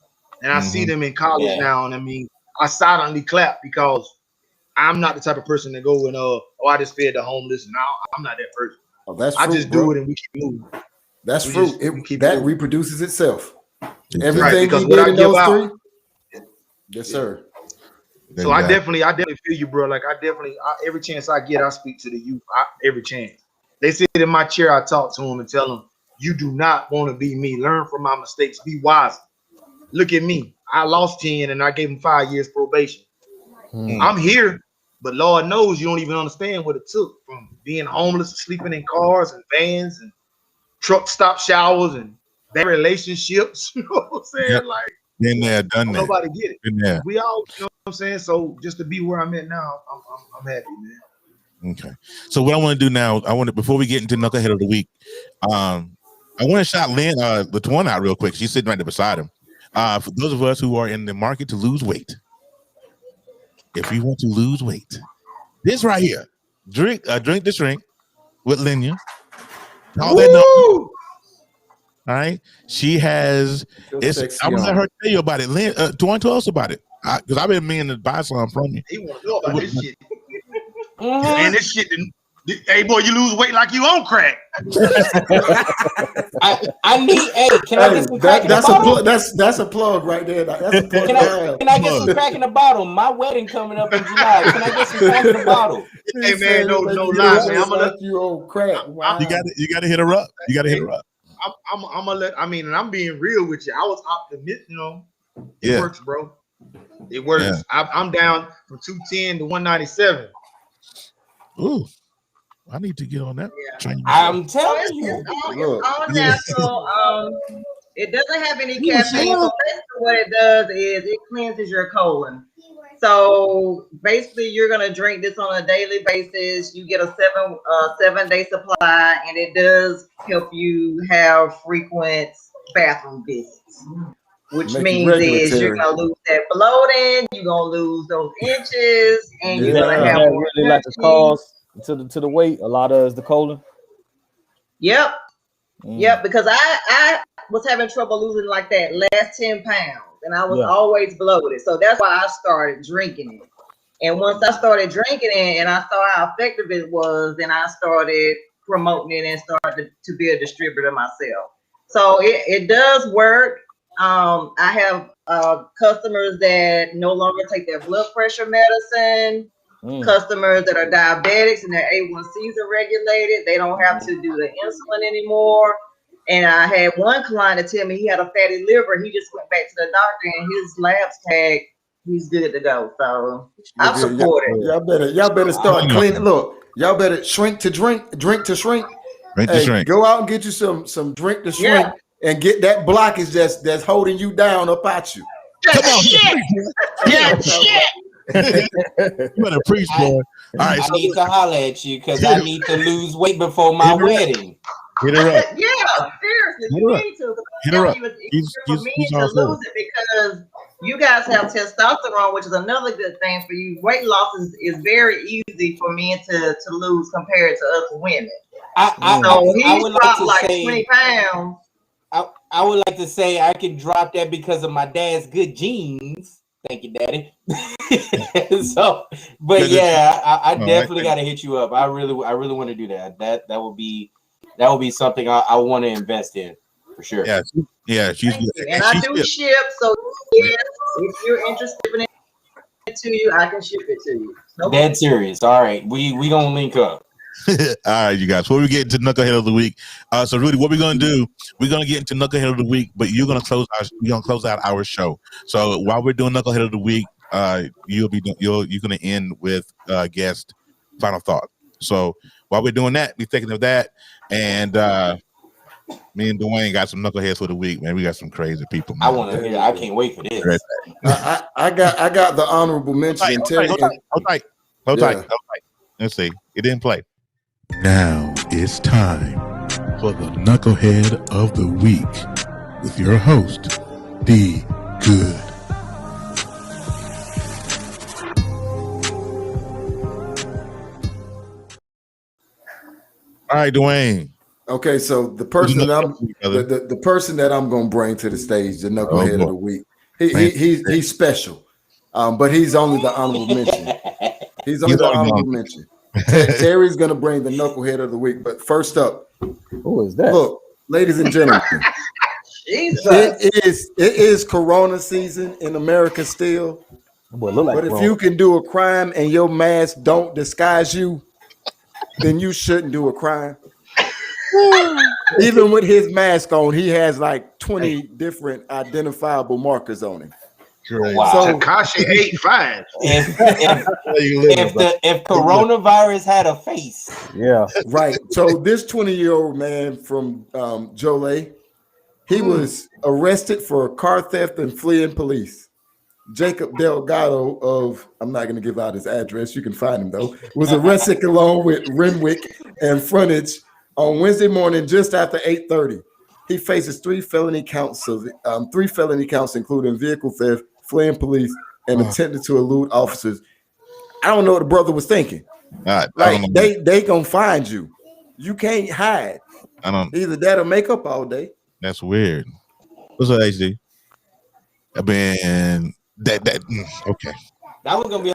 and I see them in college now, and I mean, I silently clap because I'm not the type of person to go and I just fed the homeless, and I'm not that person. Oh, that's I fruit, just bro. do it and we keep moving. That's fruit. That reproduces itself. right, Everything you did in those 3. Yes, sir. So I definitely feel you, bro. Like every chance I get, I speak to the youth. Every chance. They sit in my chair, I talk to them and tell them, you do not want to be me. Learn from my mistakes. Be wise. Look at me. I lost 10 and I gave him 5 years probation. I'm here, but Lord knows you don't even understand what it took from being homeless, sleeping in cars and vans and truck stop showers and bad relationships. You know what I'm saying? Yep. Like, been there, done that. Nobody get it. Been there. We all, you know what I'm saying? So just to be where I'm at now, I'm happy, man. Okay. So what I want to do now, before we get into Knucklehead of the Week, I want to shout Lynn Latoine out real quick. She's sitting right there beside him. For those of us who are in the market to lose weight, if you want to lose weight, this right here, drink the drink with Linya. All that number. All right. She has. I was let her tell you about it. Lynn, tell us about it, because I've been meaning to buy some from you. He want to know about this shit. Man, this shit. Hey, boy, you lose weight like you on crack. I need. Hey, can I get some crack in the bottle? That's a plug right there. That's a plug. Can I get some crack in the bottle? My wedding coming up in July. Can I get some crack in the bottle? Hey man, no lies, man. I'm gonna let you on crack. Wow. You got to hit her up. You got to hit her up. I'm gonna let. I mean, and I'm being real with you. I was optimistic. It works, bro. It works. Yeah. I'm down from 210 to 197. Ooh, I need to get on that. Yeah. I'm telling you, it's all natural. It doesn't have any caffeine. So basically, what it does is it cleanses your colon. So basically, you're gonna drink this on a daily basis. You get a 7-day supply, and it does help you have frequent bathroom visits. Which means is you're gonna lose that bloating, you're gonna lose those inches, and you're gonna have more really like the cause to the weight. A lot of is the colon. Yep. Yep, because I was having trouble losing like that last 10 pounds, and I was always bloated. So that's why I started drinking it. And once I started drinking it and I saw how effective it was, then I started promoting it and started to be a distributor myself. So it does work. I have customers that no longer take their blood pressure medicine, customers that are diabetics and their A1Cs are regulated. They don't have to do the insulin anymore. And I had one client to tell me he had a fatty liver. He just went back to the doctor and his labs tag, he's good to go. So I support it. Y'all better start cleaning. Look, y'all better shrink to drink to shrink. Hey, go out and get you some drink to shrink and get that blockage that's holding you down up at you. Come on, shit. Yeah, shit. You better preach, boy. All right, I need to holler at you because I need to lose weight before my wedding. Hit her up. Yeah, seriously, you need to. Hit her up. It's for me to lose it because you guys have testosterone, which is another good thing for you. Weight loss is very easy for men to lose compared to us women. So he's dropped like 20 pounds. I would like to say I can drop that because of my dad's good genes. Thank you, Daddy. So, but yeah, I definitely got to hit you up. I really want to do that. That would be something I want to invest in for sure. Yeah, she's good. And I do ship, so yes, if you're interested in it to you, I can ship it to you. Dead serious. All right, we gonna link up. All right, you guys. Before we get into Knucklehead of the Week, so Rudy, what we're gonna do? We're gonna get into Knucklehead of the Week, but you're gonna close out our show. So while we're doing Knucklehead of the Week, you're gonna end with guest final thought. So while we're doing that, be thinking of that, and me and Dwayne got some Knuckleheads for the week, man. We got some crazy people. Man. I want to hear. I can't wait for this. I got the honorable mention. Hold tight. Let's see. It didn't play. Now it's time for the Knucklehead of the Week with your host, D Good. All right, Dwayne. Okay, so the person that I'm gonna bring to the stage, the Knucklehead of the Week, he's special, but he's only the honorable mention. He's only the honorable mention. Terry's gonna bring the Knucklehead of the Week, but first up, who is that? Look, ladies and gentlemen, it is Corona season in America still. But if you can do a crime and your mask don't disguise you, then you shouldn't do a crime. Even with his mask on, he has like 20 different identifiable markers on him. Wow. So Takashi 85. If coronavirus had a face, right. So this 20-year-old man from Jolie, he was arrested for car theft and fleeing police. Jacob Delgado of, I'm not going to give out his address, you can find him though, was arrested along with Renwick and frontage on Wednesday morning just after 8:30. He faces three felony counts, including vehicle theft, fleeing police, and attempted to elude officers. I don't know what the brother was thinking. They gonna find you. You can't hide. Either that or make up all day. That's weird. What's up, HD? I mean, okay. That was gonna be.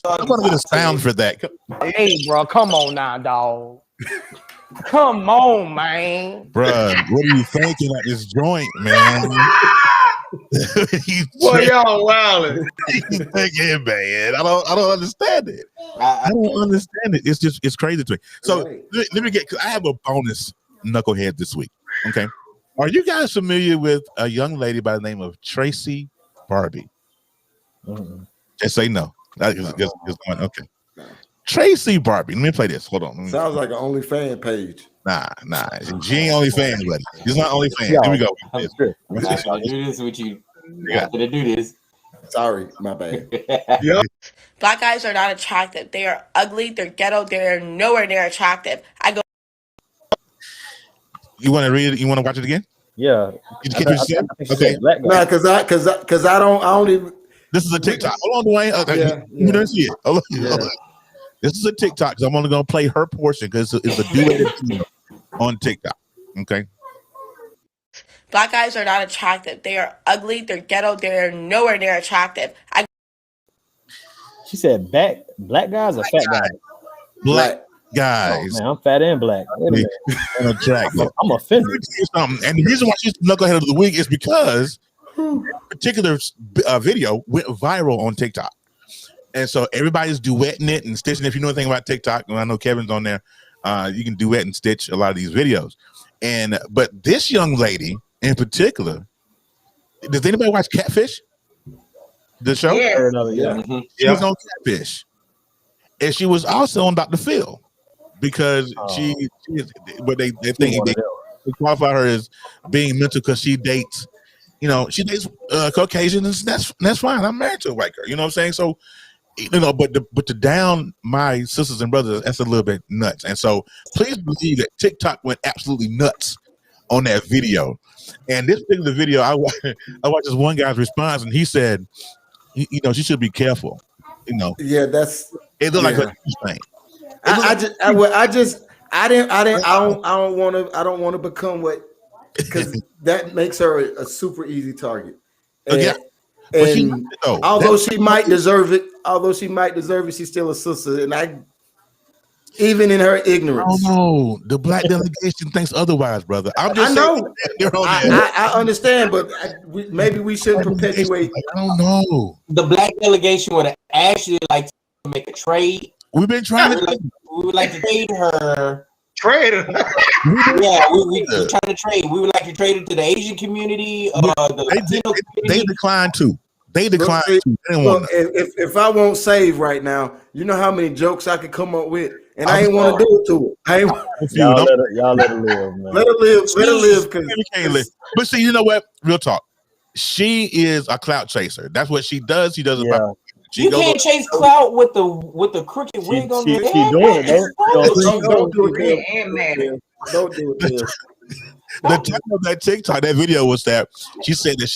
I'm gonna get a sound for that. Hey, bro, come on now, dog. Come on, man. Bruh, what are you thinking at this joint, man? Boy, y'all wildin'. Thinking, man. I don't understand it. I don't understand it. It's crazy to me. So let me get, because I have a bonus Knucklehead this week. Okay. Are you guys familiar with a young lady by the name of Tracy Barbie? Just say no. Just okay. Tracy Barbie. Let me play this. Hold on. Sounds like an OnlyFans page. Nah. She ain't OnlyFans, buddy. She's not OnlyFans. Here we go. I'll do this with you. I'm gonna do this. Sorry, my bad. Black guys are not attractive. They are ugly. They're ghetto. They're nowhere near attractive. You want to read it? You want to watch it again? Yeah. Okay. No, because I don't even. This is a TikTok. Hold on, Dwayne. You don't see it. Hold on. This is a TikTok because I'm only going to play her portion because it's a duet on TikTok. Okay. Black guys are not attractive. They are ugly. They're ghetto. They're nowhere near attractive. She said black guys or fat guys? Black guys. Oh, man, I'm fat and black. Wait a minute. I'm offended. And the reason why she's Knucklehead of the Week is because that particular video went viral on TikTok. And so everybody's duetting it and stitching. If you know anything about TikTok, and I know Kevin's on there, you can duet and stitch a lot of these videos. But this young lady in particular, does anybody watch Catfish? The show? Yes. Mm-hmm. She was on Catfish. And she was also on Dr. Phil because she is, but they think they qualify her as being mental because she dates, she dates Caucasians, and that's fine. I'm married to a white girl. You know what I'm saying? So, but to down my sisters and brothers, that's a little bit nuts. And so please believe that TikTok went absolutely nuts on that video. And this particular video, I watched this one guy's response, and he said, she should be careful. Yeah, that's it. Looked like a thing. I don't want to become what, because that makes her a super easy target. And although she might deserve it, she's still a sister, and even in her ignorance. Oh no, the black delegation thinks otherwise, brother. I know. I understand, but maybe we shouldn't perpetuate. I don't know. The black delegation would actually like to make a trade. We've been trying we would like to trade her. Trade her. Yeah, we're trying to trade. We would like to trade it to the Asian community. They declined too. They declined too. Look, if I won't save right now, you know how many jokes I could come up with, and I ain't want to do it to her. Y'all let her live, man. Let her live. But see, you know what? Real talk. She is a clout chaser. That's what she does. She does it. You can't chase clout with the crooked wig on your head. She's doing it. Don't do it. Don't do it. The title of that TikTok, that video was that she said that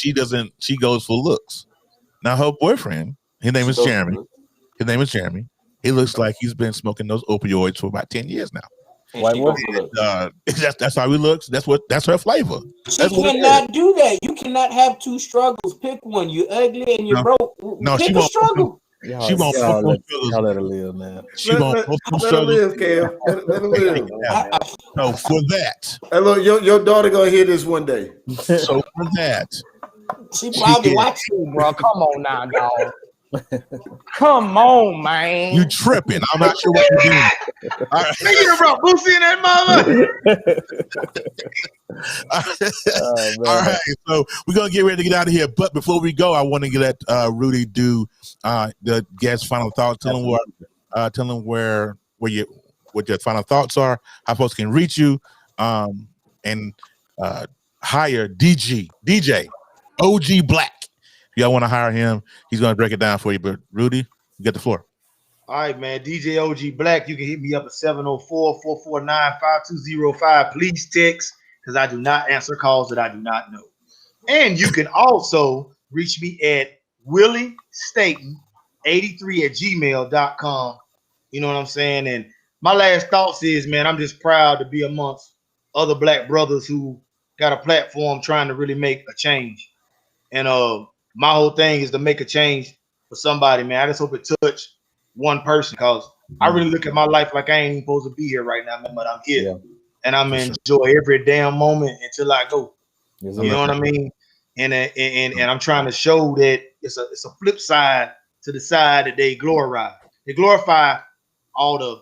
she goes for looks. Now her boyfriend, his name is Jeremy. He looks like he's been smoking those opioids for about 10 years now. That's how he looks. That's her flavor. She cannot do that. You cannot have two struggles. Pick one. You ugly and you broke. No, pick she a won't struggle. She won't. Y'all let her live, man. She won't. Let her live, Cam. Let her live. So for that, hey, look, your daughter gonna hear this one day. So for that, she probably watched you, bro. Come on now, dog. Come on, man. You tripping. I'm not sure what you're doing. All right. Nigga brought Boosie in that mother. All right. So we're going to get ready to get out of here. But before we go, I want to let Rudy do the guest final thoughts. Tell them what your final thoughts are, how folks can reach you, and hire DJ OG Black. If y'all want to hire him, he's going to break it down for you. But Rudy, you get the floor. All right, man. DJ OG Black. You can hit me up at 704-449-5205. Please text, because I do not answer calls that I do not know. And you can also reach me at Willie Staton 83@gmail.com. You know what I'm saying? And my last thoughts is, man, I'm just proud to be amongst other black brothers who got a platform trying to really make a change. And my whole thing is to make a change for somebody, man. I just hope it touch one person, because I really look at my life like I ain't even supposed to be here right now, man, but I'm here. Yeah. And I'm gonna enjoy every damn moment until I go. You know what I mean? And I'm trying to show that it's a flip side to the side that they glorify. They glorify all the,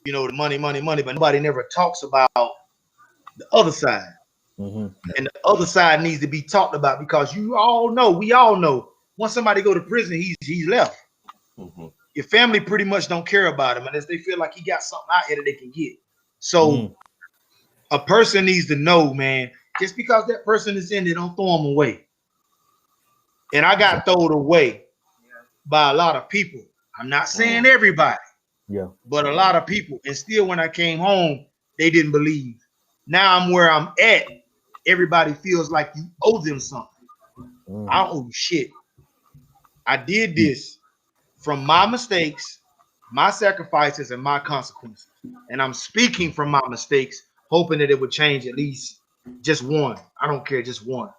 the money, but nobody never talks about the other side. Mm-hmm. And the other side needs to be talked about, because we all know, once somebody go to prison, he's left. Mm-hmm. Your family pretty much don't care about him unless they feel like he got something out here that they can get. So a person needs to know, man, just because that person is in there, don't throw them away. And I got thrown away by a lot of people. I'm not saying everybody, but a lot of people. And still, when I came home, they didn't believe. Now I'm where I'm at. Everybody feels like you owe them something. I don't owe you shit. I did this from my mistakes, my sacrifices, and my consequences. And I'm speaking from my mistakes, hoping that it would change at least just one. I don't care, just one.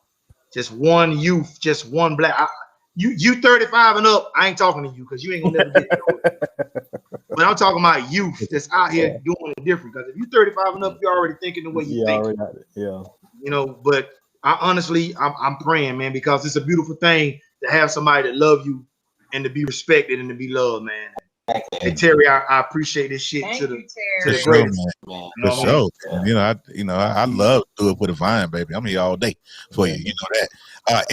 Just one youth, just one black. you 35 and up, I ain't talking to you because you ain't gonna never get it. But I'm talking about youth that's out here doing it different. Because if you 35 and up, you're already thinking the way you think. Yeah. You know, but I honestly, I'm praying, man, because it's a beautiful thing to have somebody that love you and to be respected and to be loved, man. Hey Terry, I appreciate this shit to the greatest. Man. For sure. You know, I love to do it with a Vine, baby. I'm here all day for you. You know that.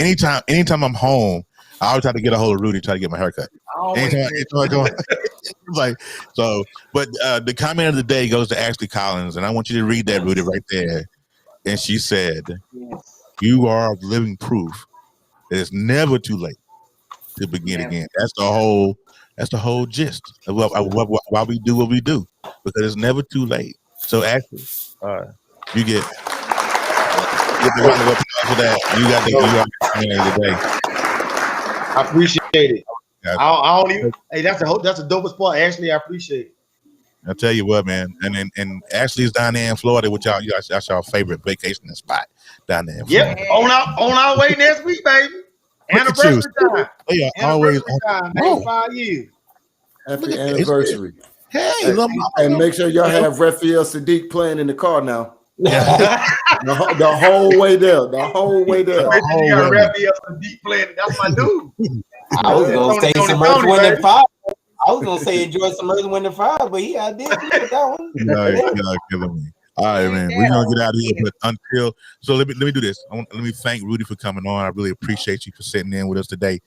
Anytime I'm home, I always try to get a hold of Rudy, try to get my haircut. Anytime I go, like so. But the comment of the day goes to Ashley Collins, and I want you to read that, Rudy, right there. And she said, "You are living proof that it's never too late to begin again." That's the whole gist of why we do what we do, because it's never too late. So actually, you get the round of applause for that. You got the today. I appreciate it. I don't even. Hey, that's the dopest part. Ashley, I appreciate it. I'll tell you what, man. And Ashley's down there in Florida with y'all. That's y'all favorite vacationing spot down there in Florida. Yep, on our way next week, baby. Anniversary time. Yeah, always time. 5 years. Happy anniversary. Hey, and make sure y'all have Raphael Sadiq playing in the car now. the whole way there. The whole way there. You got Raphael Sadiq playing. That's my dude. I was gonna say some Earth, Wind, and Fire. I was gonna say enjoy some Earth, Wind, and Fire, but I did with that one. You're killing me. All right, man. We're gonna get out of here, but let me do this. Let me thank Rudy for coming on. I really appreciate you for sitting in with us today.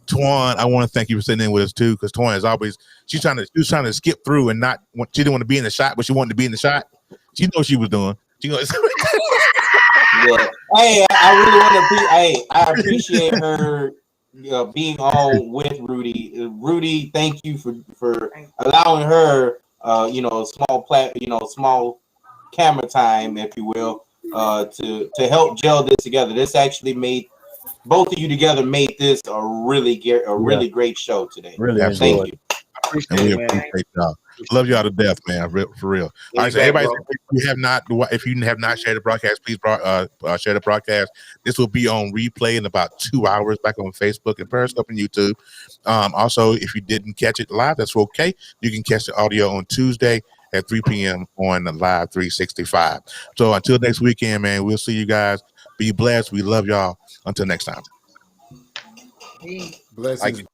Twan, I want to thank you for sitting in with us too, because Twan is always she was trying to skip through and she didn't want to be in the shot, but she wanted to be in the shot. She knew what she was doing. She goes. Hey, I really want to. Hey, I appreciate her being on with Rudy. Rudy, thank you for allowing her, small camera time, if you will, to help gel this together. This actually made both of you together made this a really great show today. Really, thank you. And we appreciate y'all. Love y'all to death, man. For real. All right, so everybody, if you have not shared the broadcast, please share the broadcast. This will be on replay in about 2 hours back on Facebook and Periscope and YouTube. Also, if you didn't catch it live, that's okay. You can catch the audio on Tuesday at 3 p.m. on the Live 365. So until next weekend, man, we'll see you guys. Be blessed. We love y'all. Until next time. Blessings.